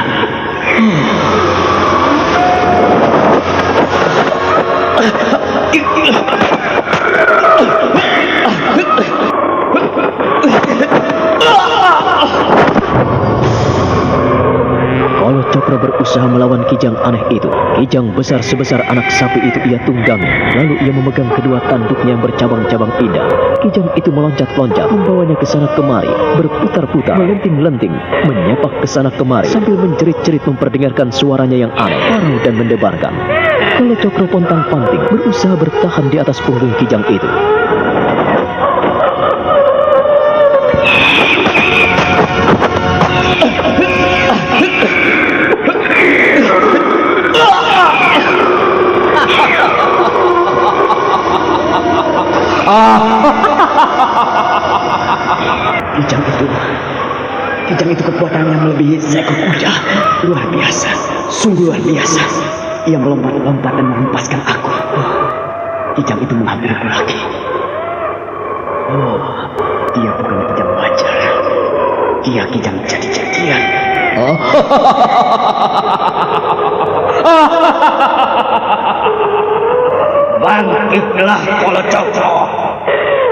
Kalacakra berusaha melawan kijang aneh itu. Kijang besar sebesar anak sapi itu ia tunggangi. Lalu ia memegang kedua tanduknya yang bercabang-cabang indah. Kijang itu meloncat-loncat, membawanya ke sana kemari, berputar-putar, melenting-lenting, menyepak ke sana kemari, sambil menjerit-jerit memperdengarkan suaranya yang aneh, parau dan mendebarkan. Kala Cokro pontang-panting berusaha bertahan di atas punggung Kijang itu. Kijang itu kekuatannya melebihi seekor kuda. Luar biasa, sungguh luar biasa. Ia melompat-lompat dan menghempaskan aku. Kijang itu menghampiriku lagi. Oh, dia bukan Kijang wajar. Dia Kijang jadi-jadian. Bangkitlah Kolo Cokro.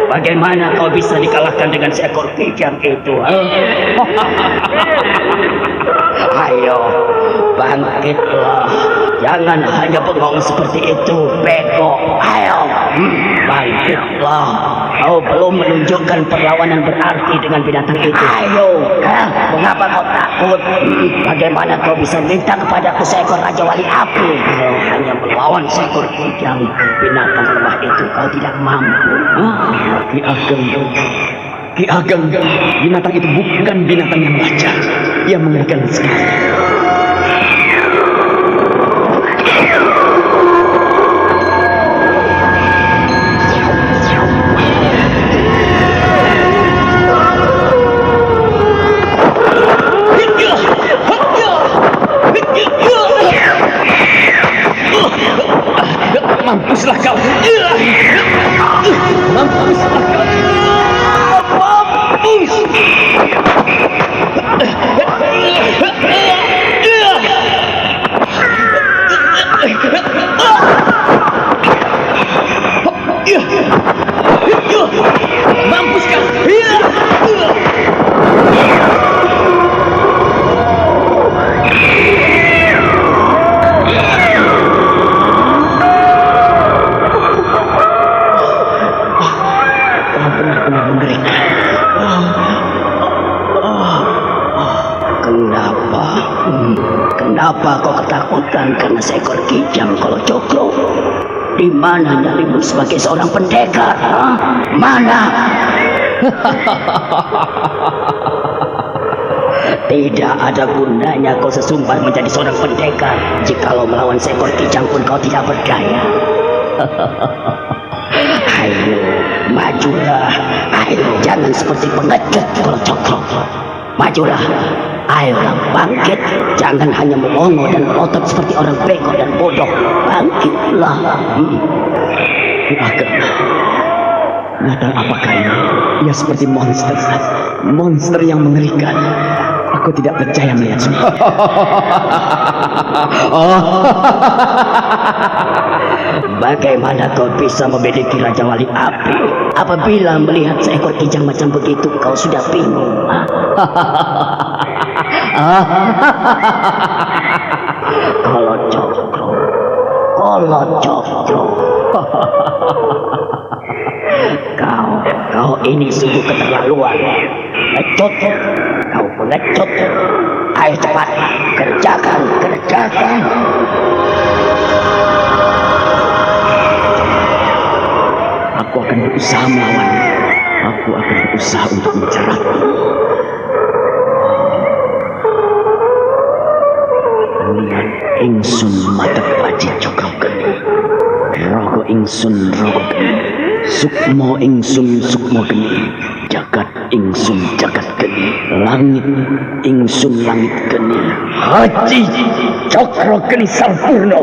Bagaimana kau bisa dikalahkan dengan seekor kijang itu? Ayo, bangkitlah. Jangan hanya bengong seperti itu, bego. Ayo, bangkitlah. Kau belum menunjukkan perlawanan berarti dengan binatang itu. Ayo, mengapa kau takut? Bagaimana kau bisa minta kepadaku seekor Raja Wali Api? Kalau hanya melawan seekor kijang, binatang lemah itu kau tidak mampu. Ki Ageng, binatang itu bukan binatang yang wajar. Ia mengerikan sekali. Mampuslah kau. Mampuslah kau. Mampus. Mampus kau. Kenapa kau ketakutan karena seekor kijang, Kolo Cokro? Di mana nyalimu sebagai seorang pendekar? Mana? Tidak ada gunanya kau sesumbar menjadi seorang pendekar. Jikalau melawan seekor kijang pun kau tidak berdaya. Ayo, majulah. Ayo, jangan seperti pengecut, Kolo Cokro. Majulah. Ayolah, bangkit. Jangan hanya melongo dan melotot seperti orang bego dan bodoh. Bangkitlah. Ki Ageng, binatang apakah ini? Ia seperti monster. Monster yang mengerikan. Aku tidak percaya melihat semua. Bagaimana kau bisa memiliki Raja Wali Api? Apabila melihat seekor kijang macam begitu, kau sudah bingung. Kolo Cokro. Kau ini sungguh keterlaluan. Pengecut, kau pengecut. Ayo cepat, kerjakan. Aku akan berusaha melawannya. Aku akan berusaha untuk menjeratnya. Lihat ingsun mata paji cokro geni. Rogo ingsun rogo geni. Sukmo ingsun sukmo geni. Jagat ingsun jagat geni. Langit ingsun langit geni. Haji cokro geni sampurno.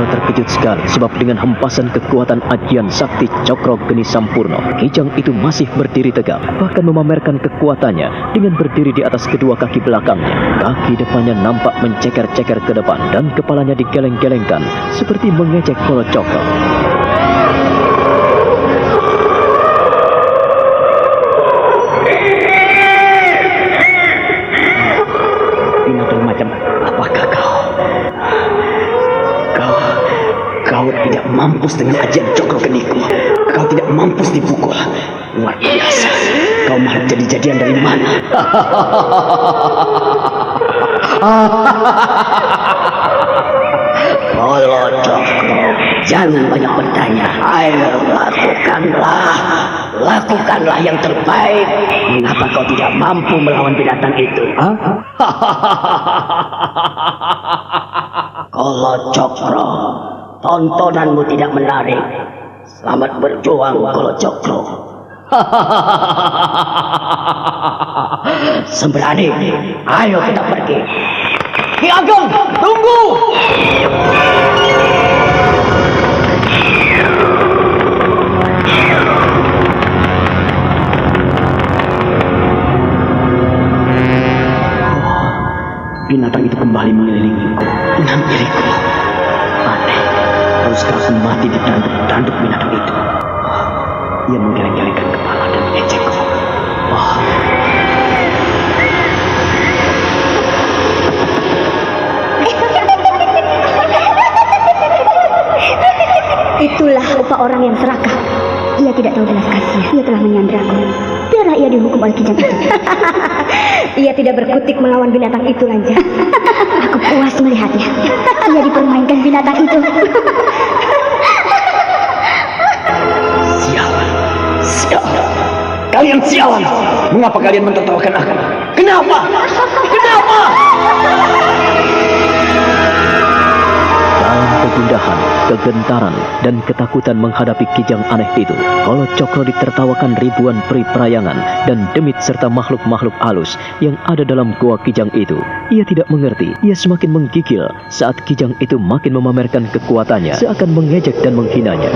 Terkejut sekali sebab dengan hempasan kekuatan ajian sakti Cokro Geni Sampurno, kijang itu masih berdiri tegak, bahkan memamerkan kekuatannya dengan berdiri di atas kedua kaki belakangnya. Kaki depannya nampak menceker-ceker ke depan dan kepalanya digeleng-gelengkan seperti mengejek Kolo Cokro. Binatang macam apakah kau? Kau tidak mampus dengan ajian cokro geniku. Kau tidak mampus Luar biasa. Kau makhluk jadi-jadian dari mana? Kolocokro, jangan banyak bertanya. Ayo lakukanlah yang terbaik. Mengapa kau tidak mampu melawan binatang itu? Kolocokro, tontonanmu tidak menarik. Selamat berjuang, Kolocokro. Sembrani, ayo kita pergi. Ki Ageng, tunggu! Binatang itu kembali mengelilingiku, menghampiriku. Aneh, haruskah aku mati di tanduk binatang itu? Ia menggeleng-gelengkan kepala dan mengejekku. Itulah upah orang yang serakah. Ia tidak tahu belas kasihan. Ia telah menyandraku. Biarlah ia dihukum oleh kijang itu. Ia tidak berkutik melawan binatang itu, Lanjar. Aku puas melihatnya. Ia dipermainkan binatang itu. Sialan. Kalian sialan. Mengapa kalian mentertawakan aku? Kenapa? Dalam kegundahan, kegentaran, dan ketakutan menghadapi kijang aneh itu, Kolocokro ditertawakan ribuan peri perayangan dan demit serta makhluk-makhluk halus yang ada dalam goa kijang itu. Ia tidak mengerti, ia semakin menggigil saat kijang itu makin memamerkan kekuatannya, seakan mengejek dan menghinanya.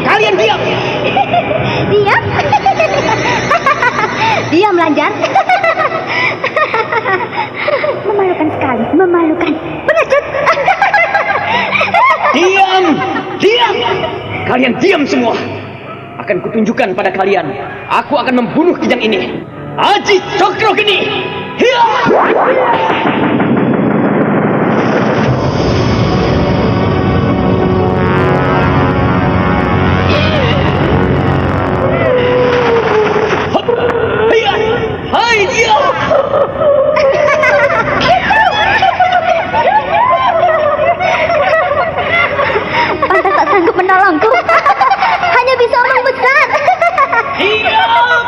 Kalian diam! Diam? Diam, Lanjar. Memalukan sekali, memalukan. Pengecut! Diam! Kalian diam semua. Akan kutunjukkan pada kalian. Aku akan membunuh kijang ini. Aji Cokro Geni. Hiya! Hai dia! Pantas tak sanggup menolongku. Hanya bisa omong besar. Diam!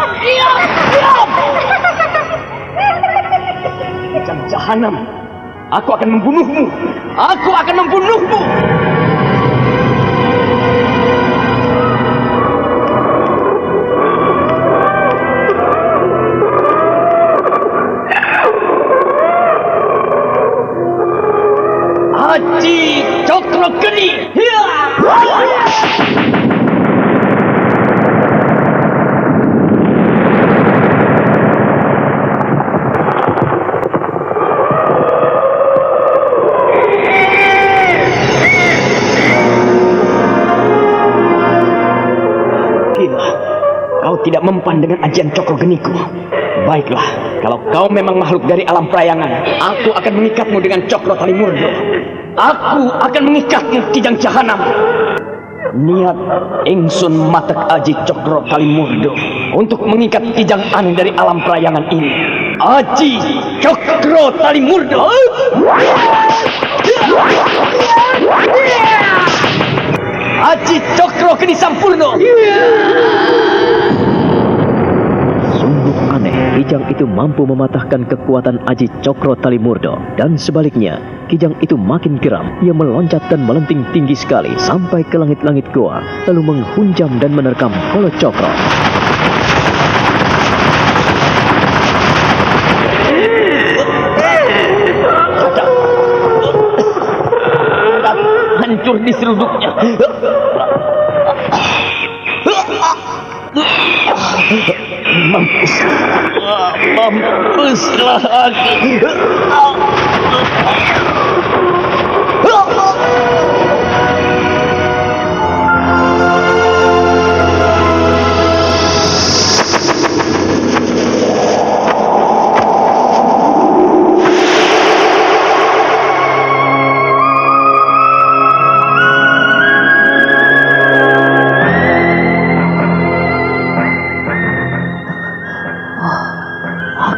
Kijang Jahanam, aku akan membunuhmu. Aji Cokro Geni. Gila, kau tidak mempan dengan ajian Cokro Geniku. Baiklah, kalau kau memang makhluk dari alam perayangan, aku akan mengikatmu dengan Cokro Tali Murdo. Aku akan mengikatmu, Kijang Jahanam. Niat ingsun matek Aji Cokro Tali Murdo untuk mengikat kijang aneh dari alam perayangan ini. Aji Cokro Tali Murdo. Aji Cokro Geni Sampurno. Sungguh aneh, kijang itu mampu mematahkan kekuatan Aji Cokro Tali Murdo. Dan sebaliknya, kijang itu makin geram. Ia meloncat dan melenting tinggi sekali sampai ke langit-langit goa, lalu menghunjam dan menerkam Kolocokro. Hancur di seruduknya. Mampuslah aku.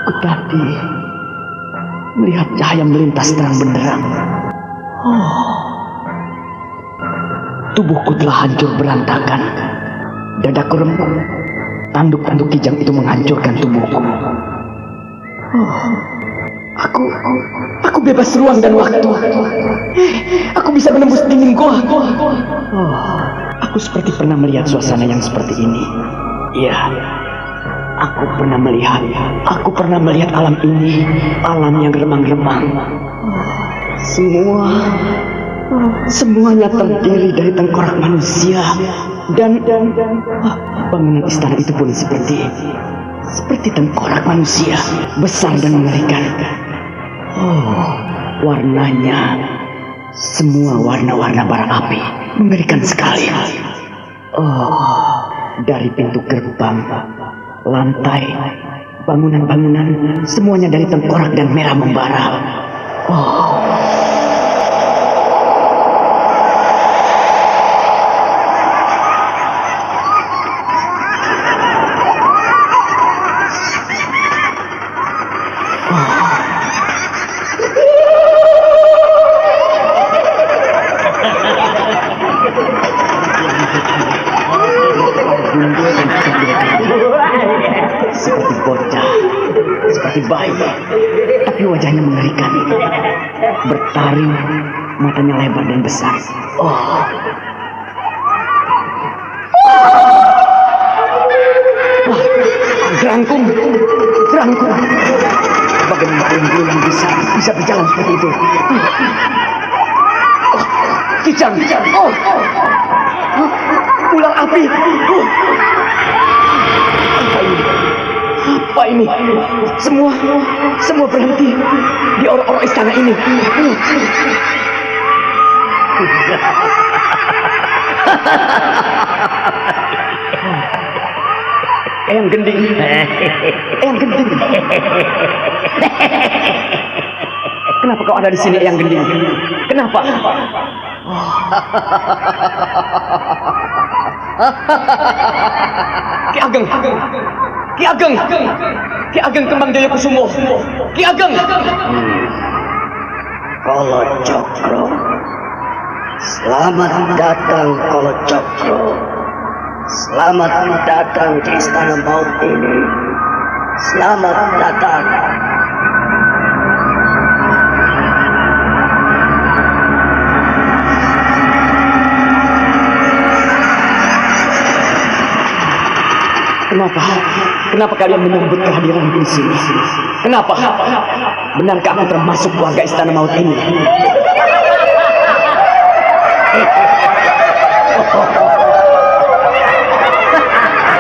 Aku tadi melihat cahaya melintas terang benderang. Tubuhku telah hancur berantakan. Dadaku remuk. Tanduk-tanduk kijang itu menghancurkan tubuhku. Aku bebas ruang dan waktu. Aku bisa menembus dinding goa. Aku seperti pernah melihat suasana yang seperti ini. Iya, aku pernah melihat alam ini, alam yang remang-remang. Semuanya terdiri dari tengkorak manusia dan bangunan istana itu pun seperti tengkorak manusia, besar dan mengerikan. Warnanya semua warna-warna bara api, mengerikan sekali. Dari pintu gerbang, lantai, bangunan-bangunan, semuanya dari tengkorak dan merah membara. Seperti bocah, seperti bayi, tapi wajahnya mengerikan. Bertaring, matanya lebar dan besar. Jerangkung. Bagaimana yang bisa berjalan seperti itu? Kijang. Ular api. Apa ini? Semua berhenti di orok-orok istana ini. Eyang Gending. Kenapa kau ada di sini, Eyang Gending? Kenapa? Ki Ageng Kembang Jaya Kusumo. Ki Ageng. Kolocokro. Selamat datang Kolocokro. Selamat datang di istana maut ini. Selamat datang. Kenapa kalian menyambut kehadiranku di sini? Kenapa? Benarkah aku termasuk warga istana maut ini?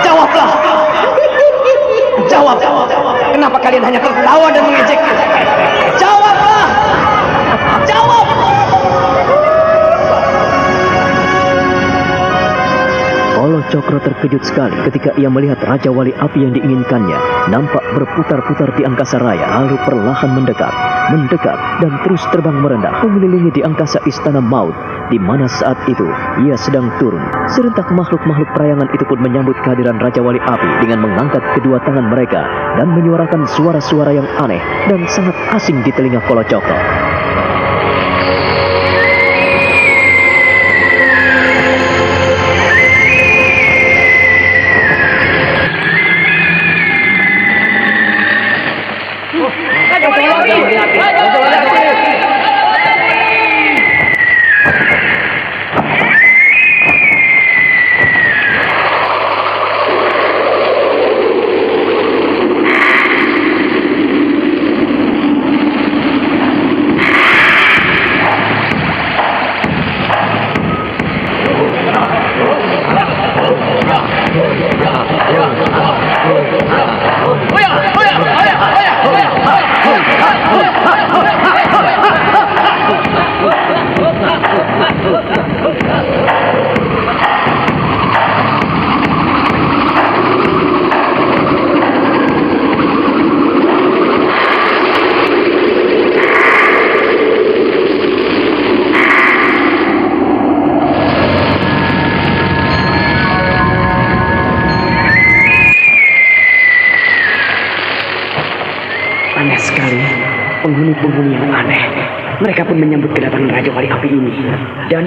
Jawablah! Jawab! Kenapa kalian hanya tertawa dan mengejekku? Jawablah! Jawab! Kolocokro terkejut sekali ketika ia melihat Raja Wali Api yang diinginkannya nampak berputar-putar di angkasa raya lalu perlahan mendekat, dan terus terbang merendah mengelilingi di angkasa istana maut di mana saat itu ia sedang turun. Serentak makhluk-makhluk perayangan itu pun menyambut kehadiran Raja Wali Api dengan mengangkat kedua tangan mereka dan menyuarakan suara-suara yang aneh dan sangat asing di telinga Kolocokro. penghuni-penghuni yang aneh. Mereka pun menyambut kedatangan Raja Wali Api ini. Dan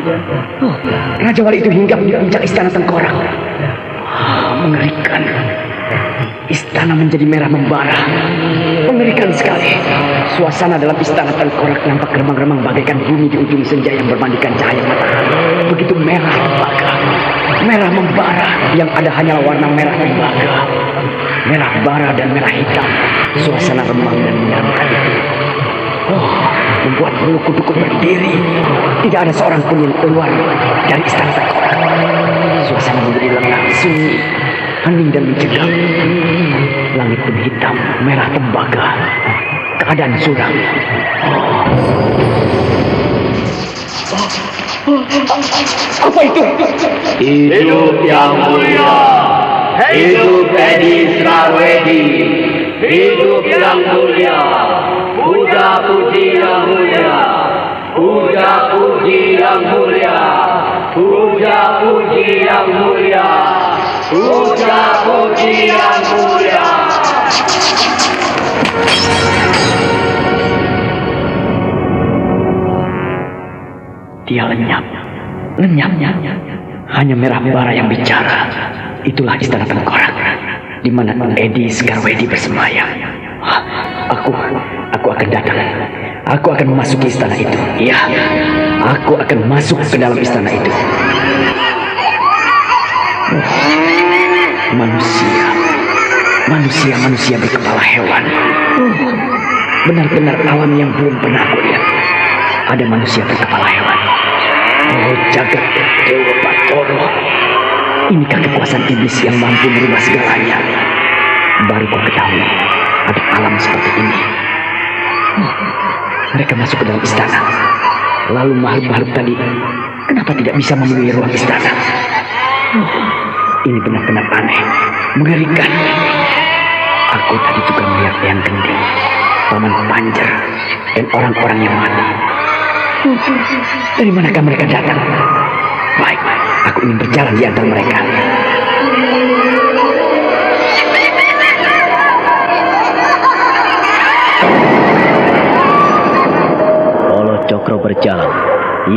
Raja Wali itu hinggap di puncak istana tengkorak. Mengerikan. Istana menjadi merah membara. Mengerikan sekali. Suasana dalam istana tengkorak nampak remang-remang bagaikan bumi di ujung senja yang bermandikan cahaya matahari. Begitu merah tembaga. Merah membara. Yang ada hanyalah warna merah tembaga. Merah bara dan merah hitam. Suasana remang dan menyeramkan itu membuat bulu kuduku berdiri. Tidak ada seorang pun yang keluar dari istana tengkorak. Suasana menjadi lengang, sunyi, hening dan mencekam. Langit pun hitam, merah tembaga. Keadaan suram. Apa itu? Hidup yang mulia, hidup Edi Sarwedi, hidup yang mulia, puja puji yang mulia, puja puji yang mulia, puja puji yang mulia, puja puji yang mulia. Dia lenyap. Hanya merah bara yang bicara. Itulah istana tengkorak, di mana Edi Skarwedi bersemayam. Aku akan datang. Aku akan memasuki istana itu. Iya, aku akan masuk ke dalam istana itu. Manusia berkepala hewan. Benar-benar alam yang belum pernah aku lihat. Ada manusia berkepala hewan. Oh, jagat Dewa Batara. Inikah kekuasaan iblis yang mampu merubah segalanya? Baru kau ketahui ada alam seperti ini. Mereka masuk ke dalam istana. Lalu makhluk-makhluk tadi, kenapa tidak bisa memenuhi ruang istana? Ini benar-benar aneh, mengerikan. Aku tadi juga melihat Eyang Gending, Paman Panjer, dan orang-orang yang mati. Dari manakah mereka datang? Baik, aku ingin berjalan di antara mereka. Kolo Cokro berjalan.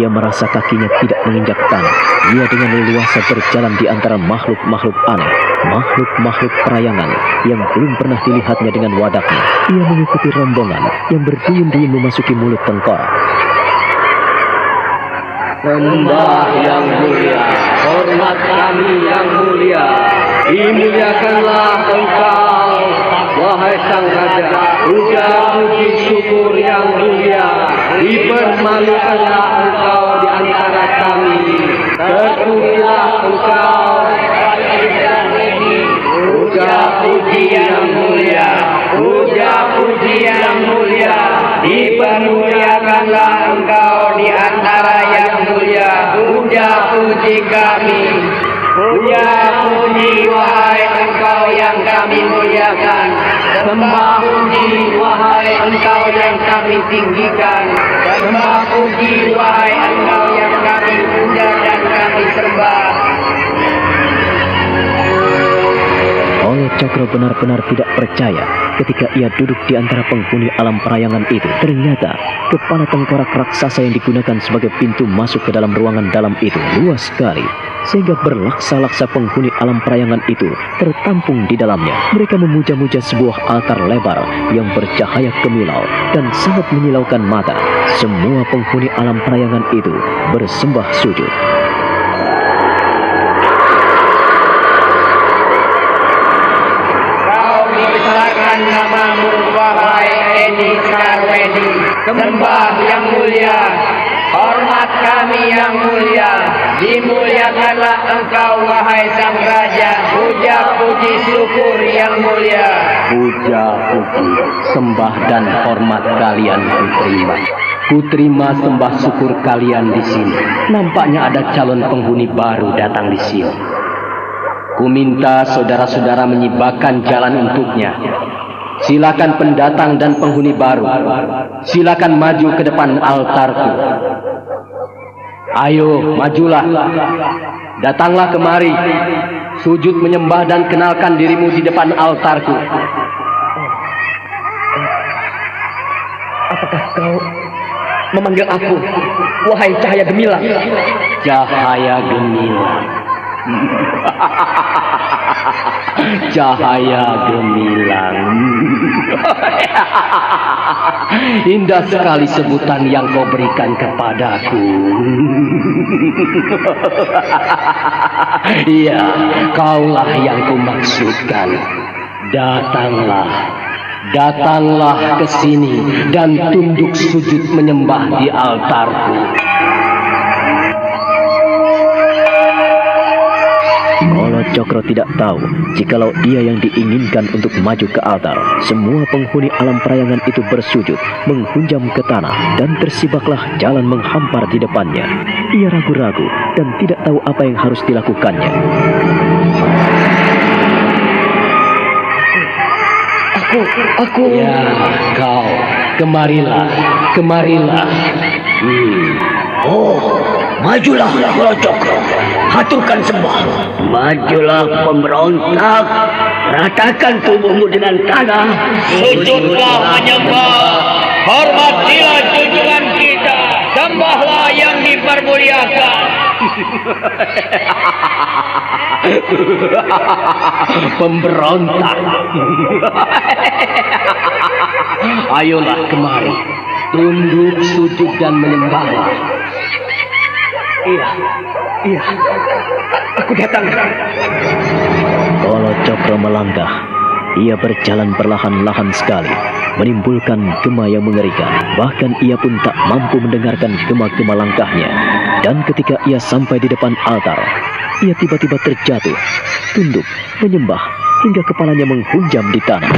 Ia merasa kakinya tidak menginjak tanah. Ia dengan leluasa berjalan di antara makhluk-makhluk aneh, makhluk-makhluk perayangan yang belum pernah dilihatnya dengan wadaknya. Ia mengikuti rombongan yang berduyun-duyun memasuki mulut tengkorak. Sembah yang mulia, hormat kami yang mulia, dimuliakanlah engkau, wahai sang raja. Puja puji syukur yang mulia, dipermalukanlah engkau di antara kami. Terpujilah engkau, puja puji yang mulia, puja puji yang mulia, dipermuliakanlah engkau di antara yang mulia. Puja puji kami, puja puji wahai engkau yang kami muliakan. Sembah puji wahai engkau yang kami tinggikan. Sembah puji wahai engkau yang kami puja dan kami sembah. Kolo Cokro benar-benar tidak percaya ketika ia duduk di antara penghuni alam perayangan itu. Ternyata kepala tengkorak raksasa yang digunakan sebagai pintu masuk ke dalam ruangan dalam itu luas sekali, sehingga berlaksa-laksa penghuni alam perayangan itu tertampung di dalamnya. Mereka memuja-muja sebuah altar lebar yang bercahaya kemilau dan sangat menyilaukan mata. Semua penghuni alam perayangan itu bersembah sujud. Namamu wahai Edi Sarwedi, sembah yang mulia, hormat kami yang mulia, dimuliakanlah engkau wahai sang raja. Puja puji syukur yang mulia, Puja puji, sembah dan hormat kalian kuterima. Kuterima sembah syukur kalian di sini. Nampaknya ada calon penghuni baru datang di sini. Kuminta saudara-saudara menyiapkan jalan untuknya. Silakan pendatang dan penghuni baru. Silakan maju ke depan altarku. Ayo, majulah. Datanglah kemari. Sujud menyembah dan kenalkan dirimu di depan altarku. Apakah kau memanggil aku, wahai cahaya gemilang? Cahaya gemilang. Cahaya gemilang. Indah sekali sebutan yang kau berikan kepadaku. Iya, kaulah yang kumaksudkan. Datanglah ke sini dan tunduk sujud menyembah di altarku. Kolo Cokro tidak tahu jikalau ia yang diinginkan untuk maju ke altar. Semua penghuni alam perayangan itu bersujud, menghunjam ke tanah, dan tersibaklah jalan menghampar di depannya. Ia ragu-ragu dan tidak tahu apa yang harus dilakukannya. Aku. Ya, kau. Kemarilah. Oh, majulah Kolo Cokro. Haturkan sembah. Majulah pemberontak. Ratakan tubuhmu dengan tanah. Sujudlah menyembah. Hormatilah junjungan kita. Sembahlah yang dipermuliakan. Pemberontak. Ayolah kemari. Tunduk, sujud, dan menyembahlah. Iya. Aku datang. Kolo Cokro melangkah. Ia berjalan perlahan-lahan sekali, menimbulkan gema yang mengerikan. Bahkan ia pun tak mampu mendengarkan gema-gema langkahnya. Dan ketika ia sampai di depan altar, ia tiba-tiba terjatuh, tunduk, menyembah, hingga kepalanya menghunjam di tanah.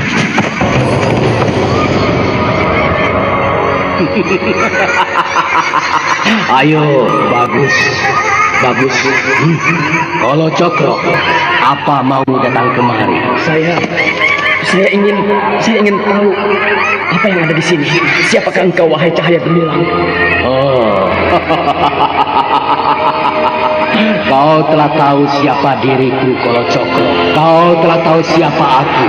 Ayo, bagus. Kolo Cokro, apa mau datang kemari? Saya ingin tahu apa yang ada di sini. Siapakah engkau, wahai cahaya gemilang? Oh, kau telah tahu siapa diriku, Kolo Cokro. Kau telah tahu siapa aku.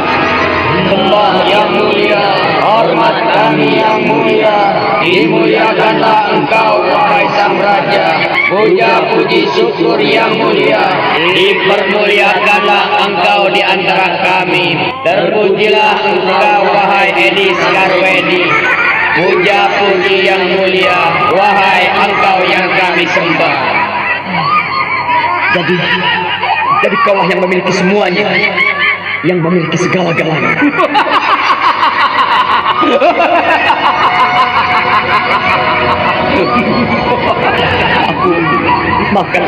Sembah yang mulia, hormat kami yang mulia. Dimuliakanlah engkau, wahai sang raja. Puja puji syukur yang mulia. Dipermuliakanlah engkau di antara kami. Terpujilah engkau, wahai Edi Skarwedi. Puja puji yang mulia, wahai engkau yang kami sembah. Jadi kaulah yang memiliki semuanya, yang memiliki segala-galanya. Maafkan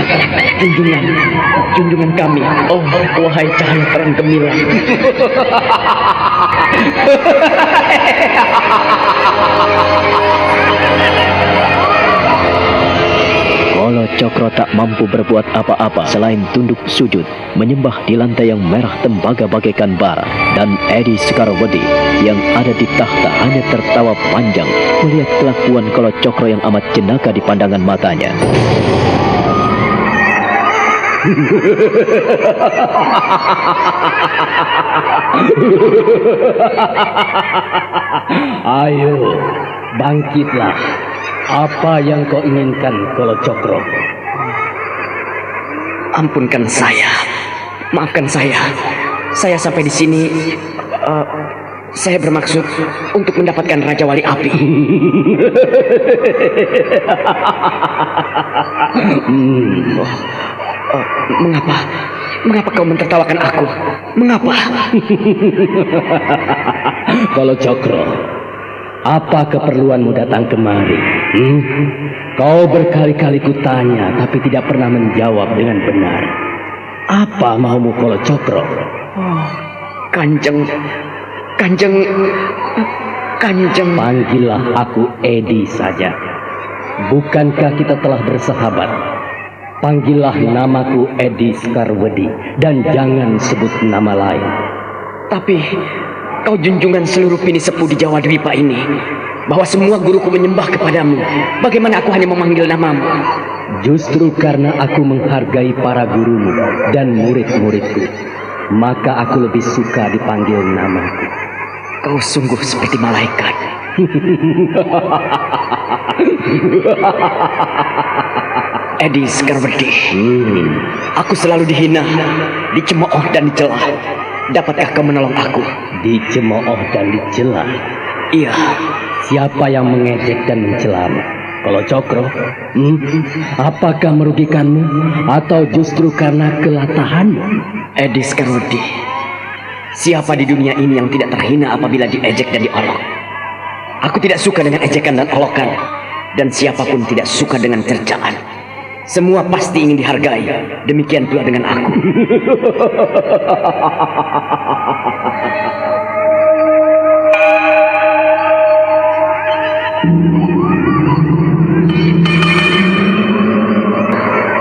junjungan kami, oh wahai cahaya terang gemilang. Kolo Cokro tak mampu berbuat apa-apa selain tunduk sujud, menyembah di lantai yang merah tembaga bagaikan bara. Dan Edi Skarwedi yang ada di tahta hanya tertawa panjang melihat kelakuan Kolo Cokro yang amat jenaka di pandangan matanya. Ayo, bangkitlah. Apa yang kau inginkan, Kolo Cokro? Ampunkan saya. Maafkan saya. Saya sampai di sini. Saya bermaksud untuk mendapatkan Raja Wali Api. Mengapa kau mentertawakan aku? Mengapa? Kolo Cokro, apa keperluanmu datang kemari? Kau berkali-kali kutanya, tapi tidak pernah menjawab dengan benar. Apa maumu, Kolo Cokro? Kanjeng. Panggillah aku Edi saja. Bukankah kita telah bersahabat? Panggillah namaku Edi Skarwedi dan jangan sebut nama lain. Tapi kau junjungan seluruh pini sepuh di Jawa Dwipa ini, bahwa semua guruku menyembah kepadamu. Bagaimana aku hanya memanggil namamu? Justru karena aku menghargai para gurumu dan murid-muridku, maka aku lebih suka dipanggil namaku. Kau sungguh seperti malaikat. Edi Sekarwedi, aku selalu dihina, dicemooh dan dicela. Dapatkah kau menolong aku? Dicemooh dan dicela? Iya. Siapa yang mengejek dan mencelamu? Kalau Cokro, apakah merugikanmu atau justru karena kelatahanmu? Edi Sekarwedi, siapa di dunia ini yang tidak terhina apabila diejek dan diolok? Aku tidak suka dengan ejekan dan olokan, dan siapapun tidak suka dengan cercaan. Semua pasti ingin dihargai, demikian pula dengan aku.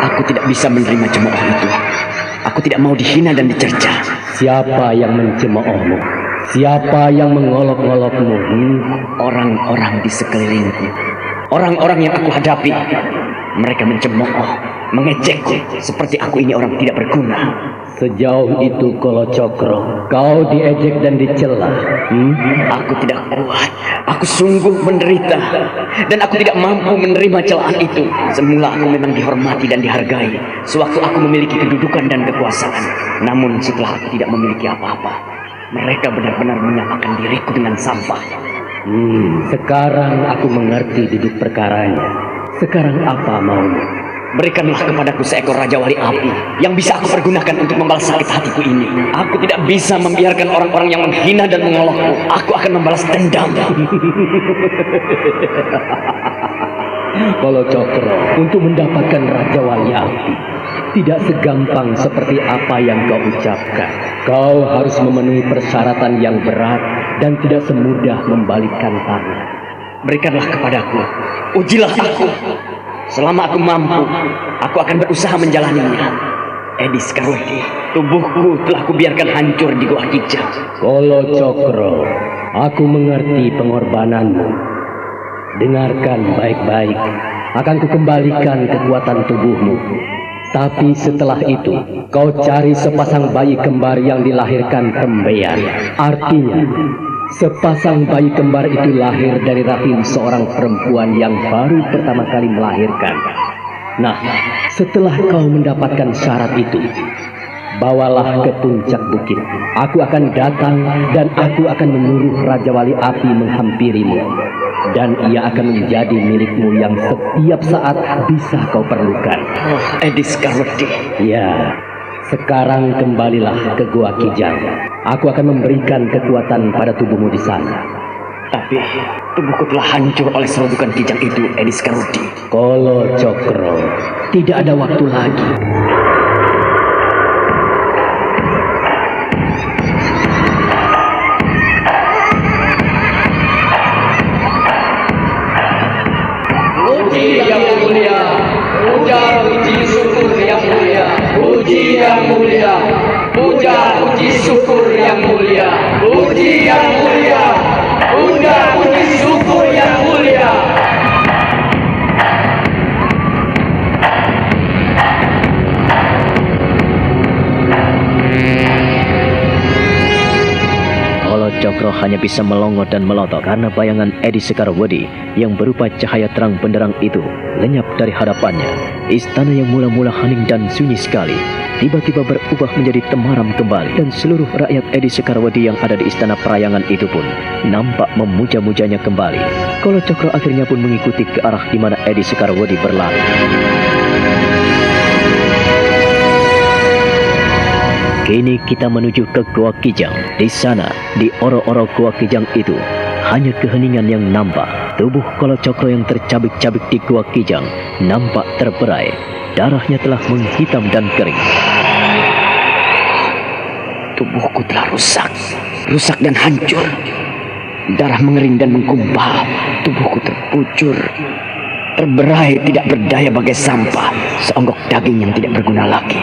Aku tidak bisa menerima cemooh itu. Aku tidak mau dihina dan dicerca. Siapa yang mencemoohmu? Siapa yang mengolok-olokmu? Orang-orang di sekelilingku. Orang-orang yang aku hadapi. Mereka mencemooh, mengejekku seperti aku ini orang tidak berguna. Sejauh itu Kolo Cokro, kau diejek dan dicela. Aku tidak kuat. Aku sungguh menderita. Dan aku tidak mampu menerima celaan itu. Semula aku memang dihormati dan dihargai sewaktu aku memiliki kedudukan dan kekuasaan. Namun setelah aku tidak memiliki apa-apa, mereka benar-benar menyamakan diriku dengan sampah. Sekarang aku mengerti duduk perkaranya. Sekarang apa maumu? Berikanlah kepadaku seekor Raja Wali Api yang bisa aku pergunakan untuk membalas sakit hatiku ini. Aku tidak bisa membiarkan orang-orang yang menghina dan mengolokku. Aku akan membalas dendam. Kolo Cokro, untuk mendapatkan Raja Wali Api tidak segampang seperti apa yang kau ucapkan. Kau harus memenuhi persyaratan yang berat dan tidak semudah membalikkan tangan. Berikanlah kepadaku, ujilah aku. Selama aku mampu, aku akan berusaha menjalaninya. Edi Sekarwedi, tubuhku telah kubiarkan hancur di Gua Kijang. Kolo Cokro, aku mengerti pengorbananmu. Dengarkan baik-baik, akan kukembalikan kekuatan tubuhmu. Tapi setelah itu, kau cari sepasang bayi kembar yang dilahirkan tembean. Artinya, sepasang bayi kembar itu lahir dari rahim seorang perempuan yang baru pertama kali melahirkan. Nah, setelah kau mendapatkan syarat itu, bawalah ke puncak bukit. Aku akan datang dan aku akan menyuruh Raja Wali Api menghampirimu. Dan ia akan menjadi milikmu yang setiap saat bisa kau perlukan. Oh, Edi Sekarwedi. Ya, sekarang kembalilah ke Gua Kijang. Aku akan memberikan kekuatan pada tubuhmu di sana. Tapi tubuhku telah hancur oleh serodukan kijang itu, Edi Sekarwedi. Kolo Cokro, tidak ada waktu lagi. Puji yang mulia, puji syukur yang mulia, puji yang mulia, puji syukur yang mulia, puji yang mulia, puji syukur yang mulia. Kolo Cokro hanya bisa melongo dan melotot karena bayangan Edi Sekarwedi yang berupa cahaya terang benderang itu lenyap dari hadapannya. Istana yang mula-mula hening dan sunyi sekali tiba-tiba berubah menjadi temaram kembali, dan seluruh rakyat Edi Sekarwedi yang ada di istana perayangan itu pun nampak memuja-mujanya kembali. Kolo Cokro akhirnya pun mengikuti ke arah di mana Edi Sekarwedi berlari. Kini kita menuju ke Gua Kijang. Di sana, di oro-oro Gua Kijang itu, hanya keheningan yang nampak. Tubuh Kolo Cokro yang tercabik-cabik di Gua Kijang nampak terberai. Darahnya telah menghitam dan kering. Tubuhku telah rusak dan hancur. Darah mengering dan menggumpal. Tubuhku terpucur, terberai, tidak berdaya bagai sampah. Seonggok daging yang tidak berguna lagi.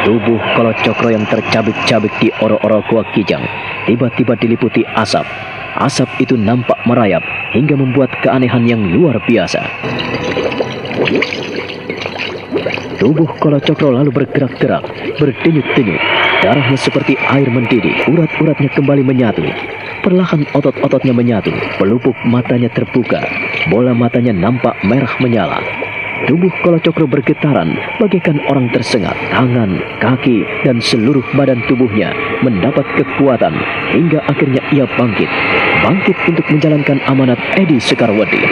Tubuh Kolo Cokro yang tercabik-cabik di oro-oro Gua Kijang tiba-tiba diliputi asap. Asap itu nampak merayap hingga membuat keanehan yang luar biasa. Tubuh Kolo Cokro lalu bergerak-gerak, berdenyut-denyut. Darahnya seperti air mendidih, urat-uratnya kembali menyatu. Perlahan otot-ototnya menyatu, pelupuk matanya terbuka, bola matanya nampak merah menyala. Tubuh Kalacakra bergetaran bagaikan orang tersengat. Tangan, kaki, dan seluruh badan tubuhnya mendapat kekuatan hingga akhirnya ia bangkit. Bangkit untuk menjalankan amanat Edi Sekarwadi.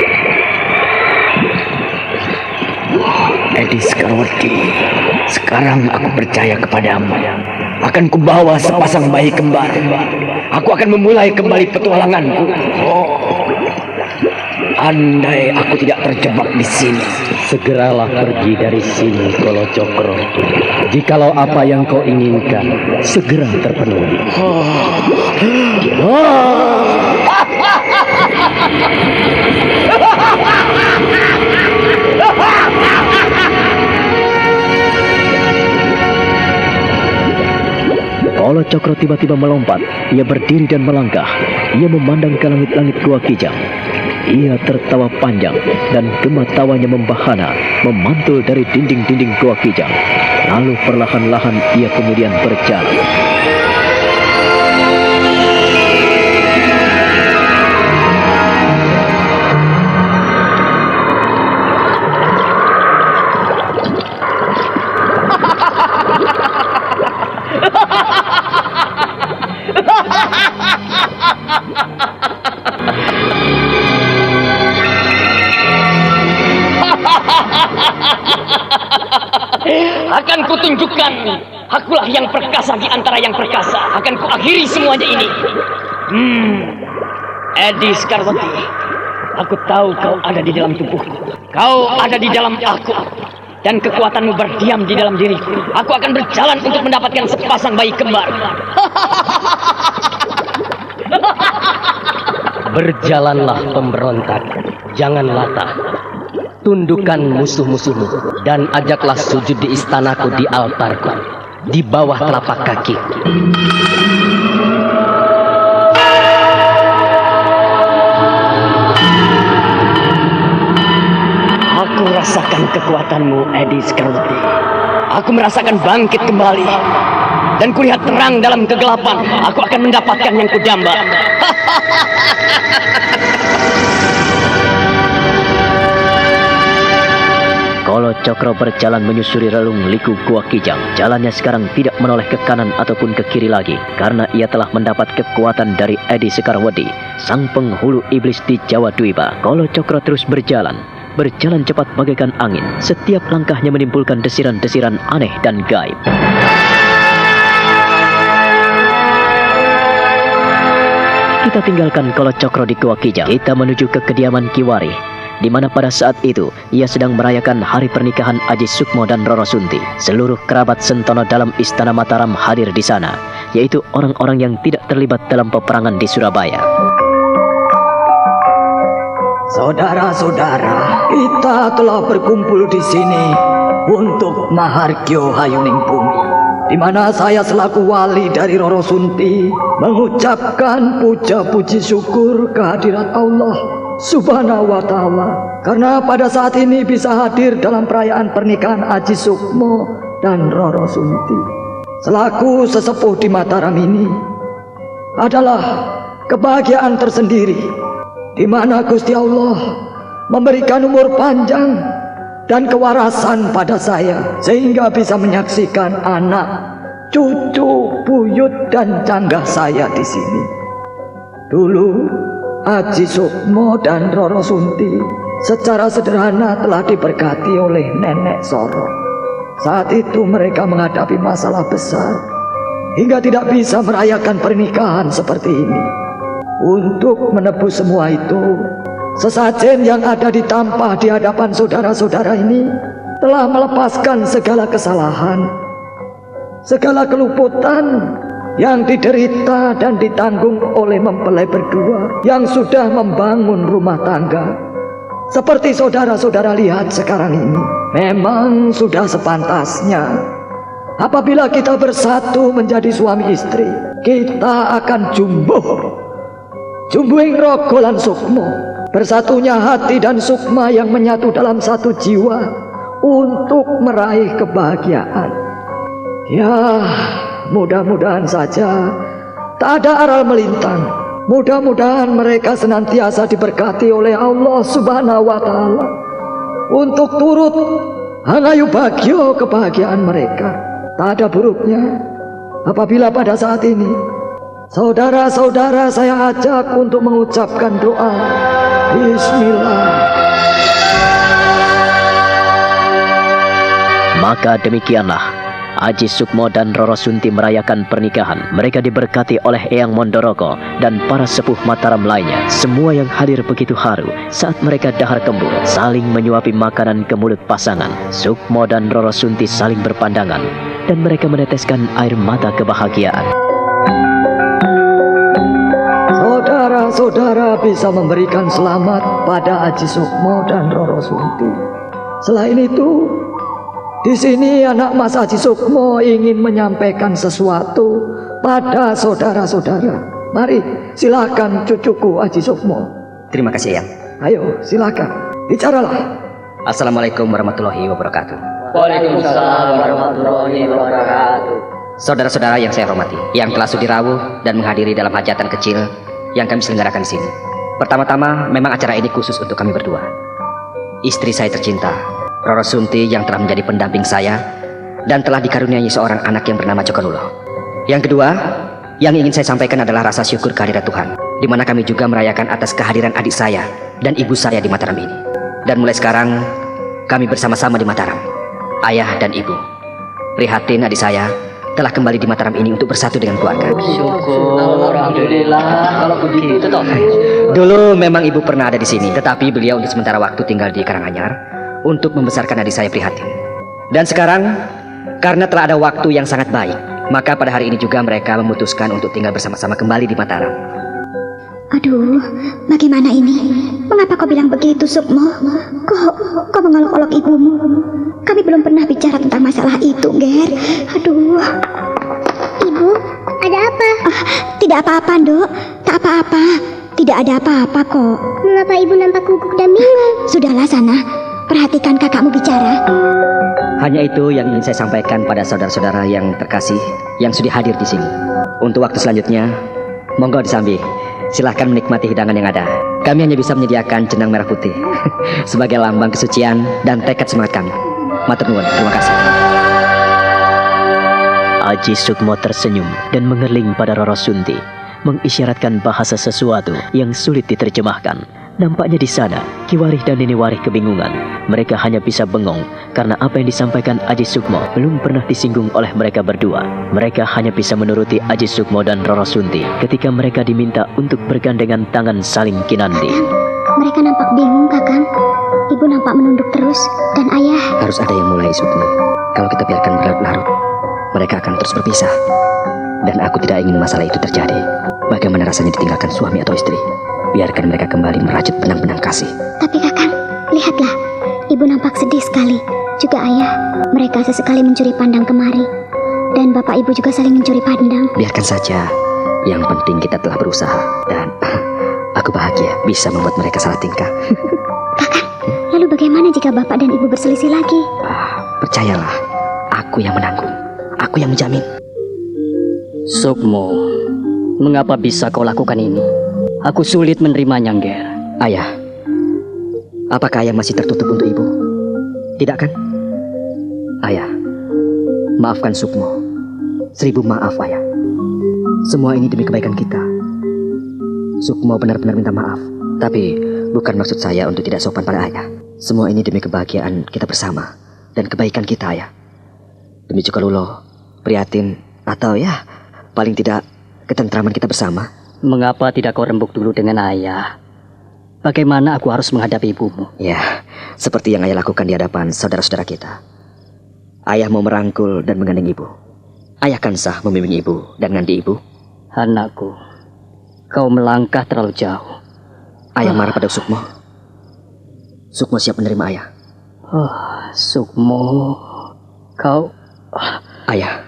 Edi Sekarwadi, sekarang aku percaya kepadamu. Akan kubawa sepasang bayi kembar. Aku akan memulai kembali petualanganku. Andai aku tidak terjebak di sini. Segeralah pergi dari sini, Kalacakra. Jikalau apa yang kau inginkan segera terpenuhi. Kalacakra tiba-tiba melompat. Ia berdiri dan melangkah. Ia memandang ke langit-langit Gua Kijang. Ia tertawa panjang dan gema tawanya membahana, memantul dari dinding-dinding Gua Kijang. Lalu perlahan-lahan ia kemudian berjalan. Akan kutunjukkan, akulah yang perkasa di antara yang perkasa. Akan kuakhiri semuanya ini. Edi Sekarwadi, aku tahu kau ada di dalam tubuhku. Kau ada di dalam aku. Dan kekuatanmu berdiam di dalam diriku. Aku akan berjalan untuk mendapatkan sepasang bayi kembar. Berjalanlah pemberontak, jangan latah. Tundukkan musuh-musuhmu dan ajaklah sujud di istanaku di altarku, di bawah telapak kaki. Aku rasakan kekuatanmu, Edi Sekarwadi. Aku merasakan bangkit kembali. Dan kulihat terang dalam kegelapan. Aku akan mendapatkan yang kudamba. Kalacakra berjalan menyusuri relung liku Gua Kijang. Jalannya sekarang tidak menoleh ke kanan ataupun ke kiri lagi, karena ia telah mendapat kekuatan dari Edi Sekarwadi, sang penghulu iblis di Jawa Dwipa. Kalacakra terus berjalan cepat bagaikan angin. Setiap langkahnya menimbulkan desiran-desiran aneh dan gaib. Kita tinggalkan Kalacakra di Gua Kijang. Kita menuju ke kediaman Kiwari, di mana pada saat itu ia sedang merayakan hari pernikahan Aji Sukmo dan Roro Sunti. Seluruh kerabat Sentono dalam Istana Mataram hadir di sana, yaitu orang-orang yang tidak terlibat dalam peperangan di Surabaya. Saudara-saudara, kita telah berkumpul di sini untuk Mahargyo Hayuning Bumi, di mana saya selaku wali dari Roro Sunti mengucapkan puja-puji syukur kehadirat Allah Subhanahu wa Ta'ala, karena pada saat ini bisa hadir dalam perayaan pernikahan Aji Sukmo dan Roro Sunti. Selaku sesepuh di Mataram ini adalah kebahagiaan tersendiri, di mana Gusti Allah memberikan umur panjang dan kewarasan pada saya, sehingga bisa menyaksikan anak, cucu, buyut, dan canggah saya di sini. Dulu Aji Sukmo dan Roro Sunti secara sederhana telah diberkati oleh Nenek Soro. Saat itu mereka menghadapi masalah besar hingga tidak bisa merayakan pernikahan seperti ini. Untuk menebus semua itu, sesajen yang ada di tampah di hadapan saudara-saudara ini telah melepaskan segala kesalahan, segala keluputan yang diderita dan ditanggung oleh mempelai berdua yang sudah membangun rumah tangga. Seperti saudara-saudara lihat sekarang ini, memang sudah sepantasnya apabila kita bersatu menjadi suami istri, kita akan jumbuing rogolan Sukmo, bersatunya hati dan Sukma yang menyatu dalam satu jiwa untuk meraih kebahagiaan. Ya, mudah-mudahan saja tak ada aral melintang Mudah-mudahan mereka senantiasa diberkati oleh Allah Subhanahu wa Ta'ala untuk turut hanayu bagyo kebahagiaan mereka. Tak ada buruknya apabila pada saat ini saudara-saudara saya ajak untuk mengucapkan doa. Bismillah. Maka demikianlah Aji Sukmo dan Roro Sunti merayakan pernikahan. Mereka diberkati oleh Eyang Mondoroko dan para sepuh Mataram lainnya. Semua yang hadir begitu haru saat mereka dahar kembur, saling menyuapi makanan ke mulut pasangan. Sukmo dan Roro Sunti saling berpandangan dan mereka meneteskan air mata kebahagiaan. Saudara-saudara bisa memberikan selamat pada Aji Sukmo dan Roro Sunti. Selain itu, di sini anak Mas Aji Sukmo ingin menyampaikan sesuatu pada saudara-saudara. Mari, silakan cucuku Aji Sukmo. Terima kasih, Eyang. Ayo, silakan. Bicaralah. Assalamualaikum warahmatullahi wabarakatuh. Waalaikumsalam warahmatullahi wabarakatuh. Saudara-saudara yang saya hormati, yang telah sudi rawuh dan menghadiri dalam hajatan kecil yang kami selenggarakan di sini. Pertama-tama, memang acara ini khusus untuk kami berdua. Istri saya tercinta, Roro Sunti, yang telah menjadi pendamping saya dan telah dikaruniai seorang anak yang bernama Cokanulo. Yang kedua, yang ingin saya sampaikan adalah rasa syukur kehadirat Tuhan, di mana kami juga merayakan atas kehadiran adik saya dan ibu saya di Mataram ini. Dan mulai sekarang, kami bersama-sama di Mataram, ayah dan ibu. Prihatin adik saya telah kembali di Mataram ini untuk bersatu dengan keluarga. Syukur, alhamdulillah. Kalau begitu toh. Dulu memang ibu pernah ada di sini, tetapi beliau untuk sementara waktu tinggal di Karanganyar untuk membesarkan adik saya Prihatin. Dan sekarang, karena telah ada waktu yang sangat baik, maka pada hari ini juga mereka memutuskan untuk tinggal bersama-sama kembali di Mataram. Aduh, bagaimana ini? Mengapa kau bilang begitu, Sukmo? Kau mengolok-olok ibumu. Kami belum pernah bicara tentang masalah itu, Ger. Aduh. Ibu, ada apa? Tidak apa-apa, Dok. Tak apa-apa. Tidak ada apa-apa kok. Mengapa ibu nampak gugup dan bingung? Sudahlah sana. Perhatikan kakakmu bicara. Hanya itu yang ingin saya sampaikan pada saudara-saudara yang terkasih yang sudah hadir di sini. Untuk waktu selanjutnya, monggo disambi. Silahkan menikmati hidangan yang ada. Kami hanya bisa menyediakan jenang merah putih sebagai lambang kesucian dan tekad semangat kami. Matur nuwun, terima kasih. Aji Sukmo tersenyum dan mengerling pada Roro Sunti, mengisyaratkan bahasa sesuatu yang sulit diterjemahkan. Nampaknya di sana, Ki Warih dan Nini Warih kebingungan. Mereka hanya bisa bengong karena apa yang disampaikan Aji Sukmo belum pernah disinggung oleh mereka berdua. Mereka hanya bisa menuruti Aji Sukmo dan Roro Sunti ketika mereka diminta untuk bergandengan tangan saling kinandi. Mereka nampak bingung, Kakang. Ibu nampak menunduk terus, dan ayah. Harus ada yang mulai, Sukmo. Kalau kita biarkan berlarut-larut, mereka akan terus berpisah. Dan aku tidak ingin masalah itu terjadi. Bagaimana rasanya ditinggalkan suami atau istri? Biarkan mereka kembali merajut benang-benang kasih. Tapi Kakang, lihatlah. Ibu nampak sedih sekali. Juga ayah. Mereka sesekali mencuri pandang kemari. Dan bapak ibu juga saling mencuri pandang. Biarkan saja. Yang penting kita telah berusaha. Dan aku bahagia bisa membuat mereka salah tingkah. Kakang, lalu bagaimana jika bapak dan ibu berselisih lagi? Percayalah, aku yang menanggung. Aku yang menjamin. Sukmo, mengapa bisa kau lakukan ini? Aku sulit menerimanya, Ger. Ayah, apakah ayah masih tertutup untuk ibu? Tidak kan? Ayah, maafkan Sukmo. 1000 maaf, ayah. Semua ini demi kebaikan kita. Sukmo benar-benar minta maaf. Tapi bukan maksud saya untuk tidak sopan pada ayah. Semua ini demi kebahagiaan kita bersama dan kebaikan kita, ayah. Demi Cokanulo, Prihatin, atau ya, paling tidak ketentraman kita bersama. Mengapa tidak kau rembuk dulu dengan ayah? Bagaimana aku harus menghadapi ibumu? Ya, seperti yang ayah lakukan di hadapan saudara-saudara kita. Ayah mau merangkul dan menggandeng ibu. Ayah kan sah membimbing ibu dan ngandi ibu. Anakku, kau melangkah terlalu jauh. Ayah marah pada Sukmo. Sukmo siap menerima ayah. Sukmo, kau... Ayah,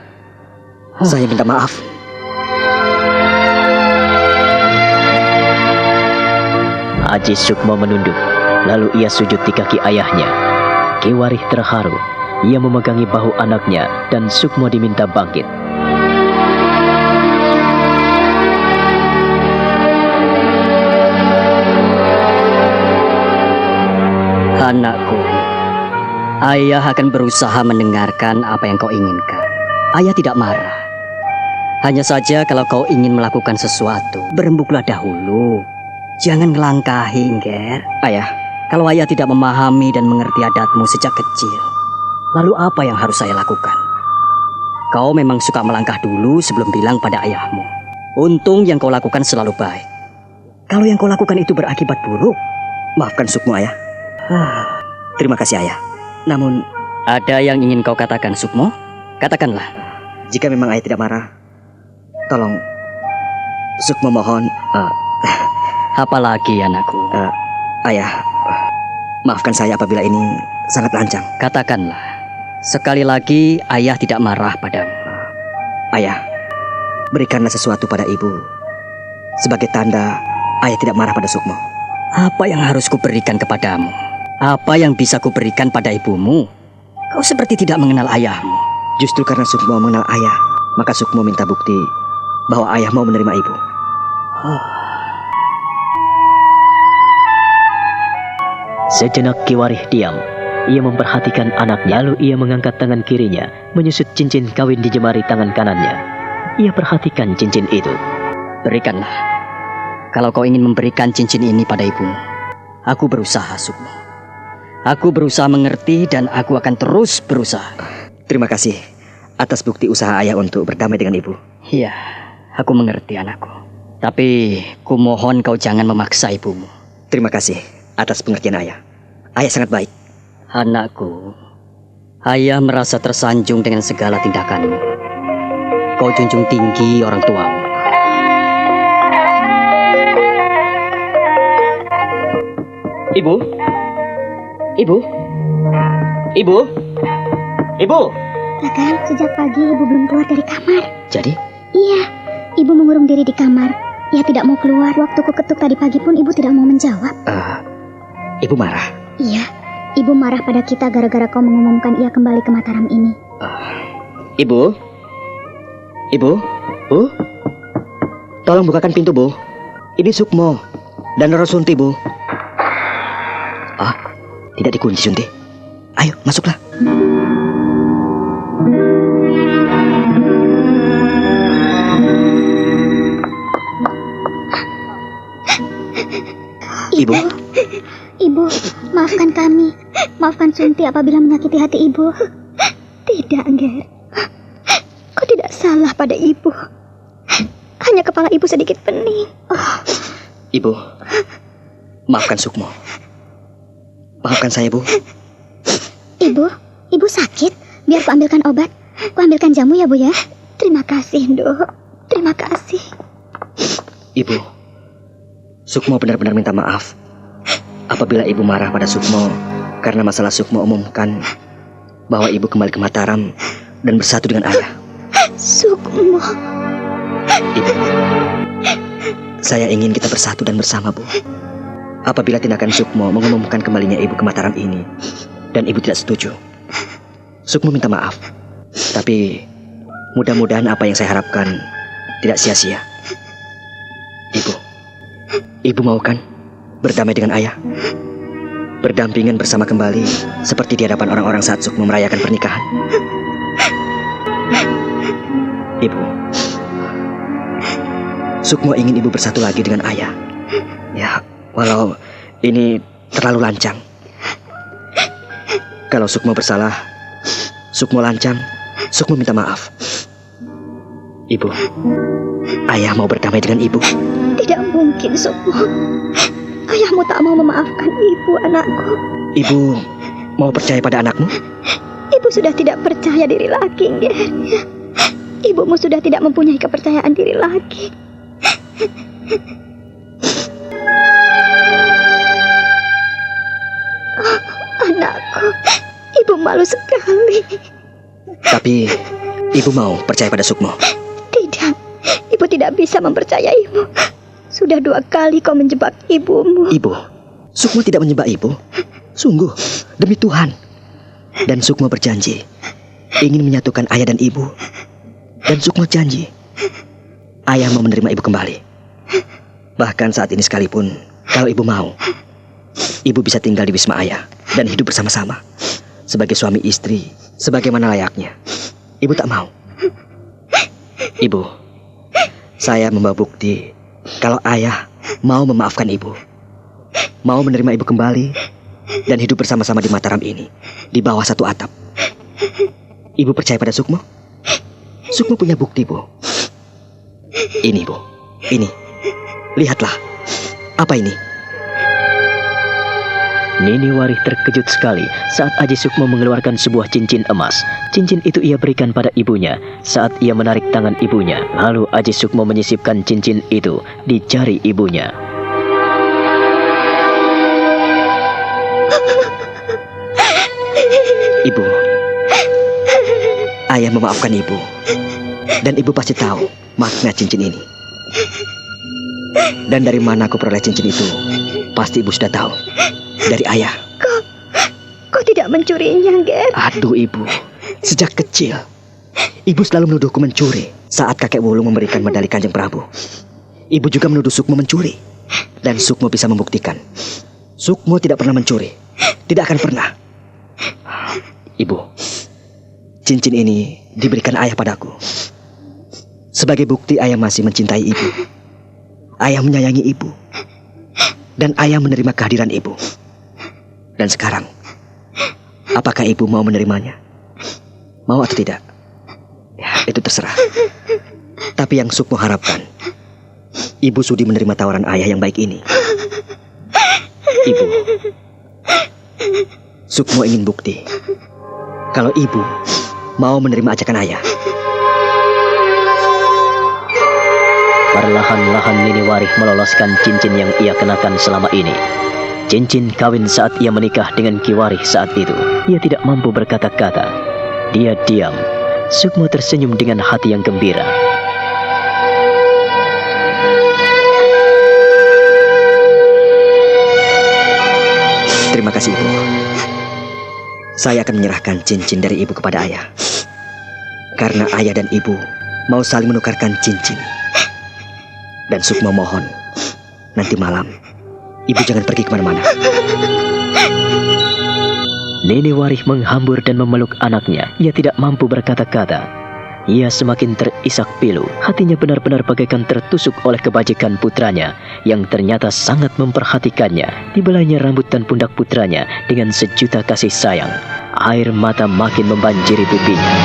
saya minta maaf. Aji Sukmo menunduk, lalu ia sujud di kaki ayahnya. Ki Warih terharu, ia memegangi bahu anaknya dan Sukmo diminta bangkit. Ayah akan berusaha mendengarkan apa yang kau inginkan. Ayah tidak marah. Hanya saja kalau kau ingin melakukan sesuatu, berembuklah dahulu. Jangan ngelangkahi, Ger. Ayah, kalau ayah tidak memahami dan mengerti adatmu sejak kecil, lalu apa yang harus saya lakukan? Kau memang suka melangkah dulu sebelum bilang pada ayahmu. Untung yang kau lakukan selalu baik. Kalau yang kau lakukan itu berakibat buruk, maafkan Sukmo, Ayah. Terima kasih, Ayah. Namun, ada yang ingin kau katakan, Sukmo? Katakanlah. Jika memang Ayah tidak marah, tolong, Sukmo mohon. Apalagi anakku? Ayah, maafkan saya apabila ini sangat lancang. Katakanlah. Sekali lagi, ayah tidak marah padamu. Ayah, berikanlah sesuatu pada ibu. Sebagai tanda, ayah tidak marah pada Sukmo. Apa yang harus kuberikan kepadamu? Apa yang bisa kuberikan pada ibumu? Kau seperti tidak mengenal ayahmu. Justru karena Sukmo mengenal ayah, maka Sukmo minta bukti bahwa ayah mau menerima ibu. Sejenak Kiwarih diam. Ia memperhatikan anaknya, lalu ia mengangkat tangan kirinya, menyusut cincin kawin di jemari tangan kanannya. Ia perhatikan cincin itu. Berikanlah. Kalau kau ingin memberikan cincin ini pada ibumu. Aku berusaha, Sukmo. Aku berusaha mengerti dan aku akan terus berusaha. Terima kasih atas bukti usaha ayah untuk berdamai dengan ibu. Iya, aku mengerti anakku. Tapi kumohon kau jangan memaksa ibumu. Terima kasih atas pengertian ayah. Ayah sangat baik. Anakku, ayah merasa tersanjung dengan segala tindakanmu. Kau junjung tinggi orang tuamu. Ibu? Ibu? Ibu? Ibu? Kakang, sejak pagi ibu belum keluar dari kamar. Jadi? Iya, ibu mengurung diri di kamar. Ia tidak mau keluar. Waktu ku ketuk tadi pagi pun ibu tidak mau menjawab. Ibu marah? Iya, ibu marah pada kita gara-gara kau mengumumkan ia kembali ke Mataram ini. Ibu? Ibu? Bu? Tolong bukakan pintu, Bu. Ini Sukmo dan Roro Sunti, Bu. Tidak dikunci, Sunti. Ayo, masuklah. Ibu? Ibu, maafkan kami. Maafkan Sunti apabila menyakiti hati ibu. Tidak, Ger. Kau tidak salah pada ibu. Hanya kepala ibu sedikit pening. Ibu, maafkan Sukmo. Maafkan saya, Bu. Ibu sakit? Biar ku ambilkan obat. Ku ambilkan jamu ya, Bu ya. Terima kasih, Nduk. Terima kasih. Ibu, Sukmo benar-benar minta maaf apabila ibu marah pada Sukmo karena masalah Sukmo umumkan bahwa ibu kembali ke Mataram dan bersatu dengan ayah. Sukmo. Ibu, saya ingin kita bersatu dan bersama, Bu. Apabila tindakan Sukmo mengumumkan kembalinya ibu ke Mataram ini dan ibu tidak setuju, Sukmo minta maaf. Tapi mudah-mudahan apa yang saya harapkan tidak sia-sia. Ibu mau kan berdamai dengan ayah? Berdampingan bersama kembali seperti di hadapan orang-orang saat Sukmo merayakan pernikahan. Ibu, Sukmo ingin ibu bersatu lagi dengan ayah. Ya, walau ini terlalu lancang. Kalau Sukmo bersalah, Sukmo lancang, Sukmo minta maaf. Ibu, ayah mau berdamai dengan ibu. Tidak mungkin, Sukmo. Ayahmu tak mau memaafkan ibu, anakku. Ibu mau percaya pada anakmu? Ibu sudah tidak percaya diri lagi, Ger. Ibumu sudah tidak mempunyai kepercayaan diri lagi. Anakku, ibu malu sekali. Tapi ibu mau percaya pada Sukmo? Tidak, ibu tidak bisa mempercayaimu. Sudah 2 kali kau menjebak ibumu. Ibu, Sukmo tidak menjebak ibu. Sungguh, demi Tuhan. Dan Sukmo berjanji ingin menyatukan ayah dan ibu. Dan Sukmo janji ayah mau menerima ibu kembali. Bahkan saat ini sekalipun, kalau ibu mau, ibu bisa tinggal di wisma ayah dan hidup bersama-sama sebagai suami istri sebagaimana layaknya. Ibu tak mau. Ibu, saya membawa bukti kalau ayah mau memaafkan ibu, mau menerima ibu kembali dan hidup bersama-sama di Mataram ini, di bawah satu atap. Ibu percaya pada Sukmo? Sukmo punya bukti, Bu. Ini, Bu. Ini. Lihatlah. Apa ini? Nini Warih terkejut sekali saat Aji Sukmo mengeluarkan sebuah cincin emas. Cincin itu ia berikan pada ibunya saat ia menarik tangan ibunya. Lalu Aji Sukmo menyisipkan cincin itu di jari ibunya. Ibu, ayah memaafkan ibu. Dan ibu pasti tahu makna cincin ini. Dan dari mana aku peroleh cincin itu, pasti ibu sudah tahu. Dari ayah. Kau tidak mencurinya, Ger? Aduh ibu, sejak kecil ibu selalu menuduhku mencuri saat kakek Wulung memberikan medali Kanjeng Prabu. Ibu juga menuduh Sukmo mencuri. Dan Sukmo bisa membuktikan Sukmo tidak pernah mencuri. Tidak akan pernah. Ibu, cincin ini diberikan ayah padaku sebagai bukti ayah masih mencintai ibu. Ayah menyayangi ibu. Dan ayah menerima kehadiran ibu. Dan sekarang, apakah ibu mau menerimanya? Mau atau tidak? Ya, itu terserah. Tapi yang Sukmo harapkan, ibu sudi menerima tawaran ayah yang baik ini. Ibu, Sukmo ingin bukti kalau ibu mau menerima ajakan ayah. Perlahan-lahan Nini Warih meloloskan cincin yang ia kenakan selama ini. Cincin kawin saat ia menikah dengan Ki Warih saat itu. Ia tidak mampu berkata-kata. Dia diam. Sukmo tersenyum dengan hati yang gembira. Terima kasih ibu. Saya akan menyerahkan cincin dari ibu kepada ayah. Karena ayah dan ibu mau saling menukarkan cincin. Dan Sukmo mohon, nanti malam ibu jangan pergi kemana-mana. Nini Warih menghambur dan memeluk anaknya. Ia tidak mampu berkata-kata. Ia semakin terisak pilu. Hatinya benar-benar bagaikan tertusuk oleh kebajikan putranya yang ternyata sangat memperhatikannya. Dibelainya rambut dan pundak putranya dengan sejuta kasih sayang. Air mata makin membanjiri pipinya.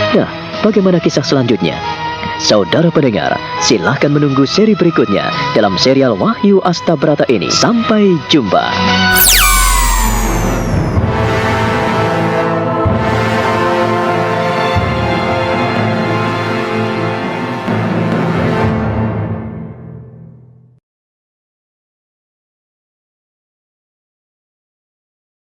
Nah, bagaimana kisah selanjutnya? Saudara pendengar, silahkan menunggu seri berikutnya dalam serial Wahyu Astabrata ini. Sampai jumpa.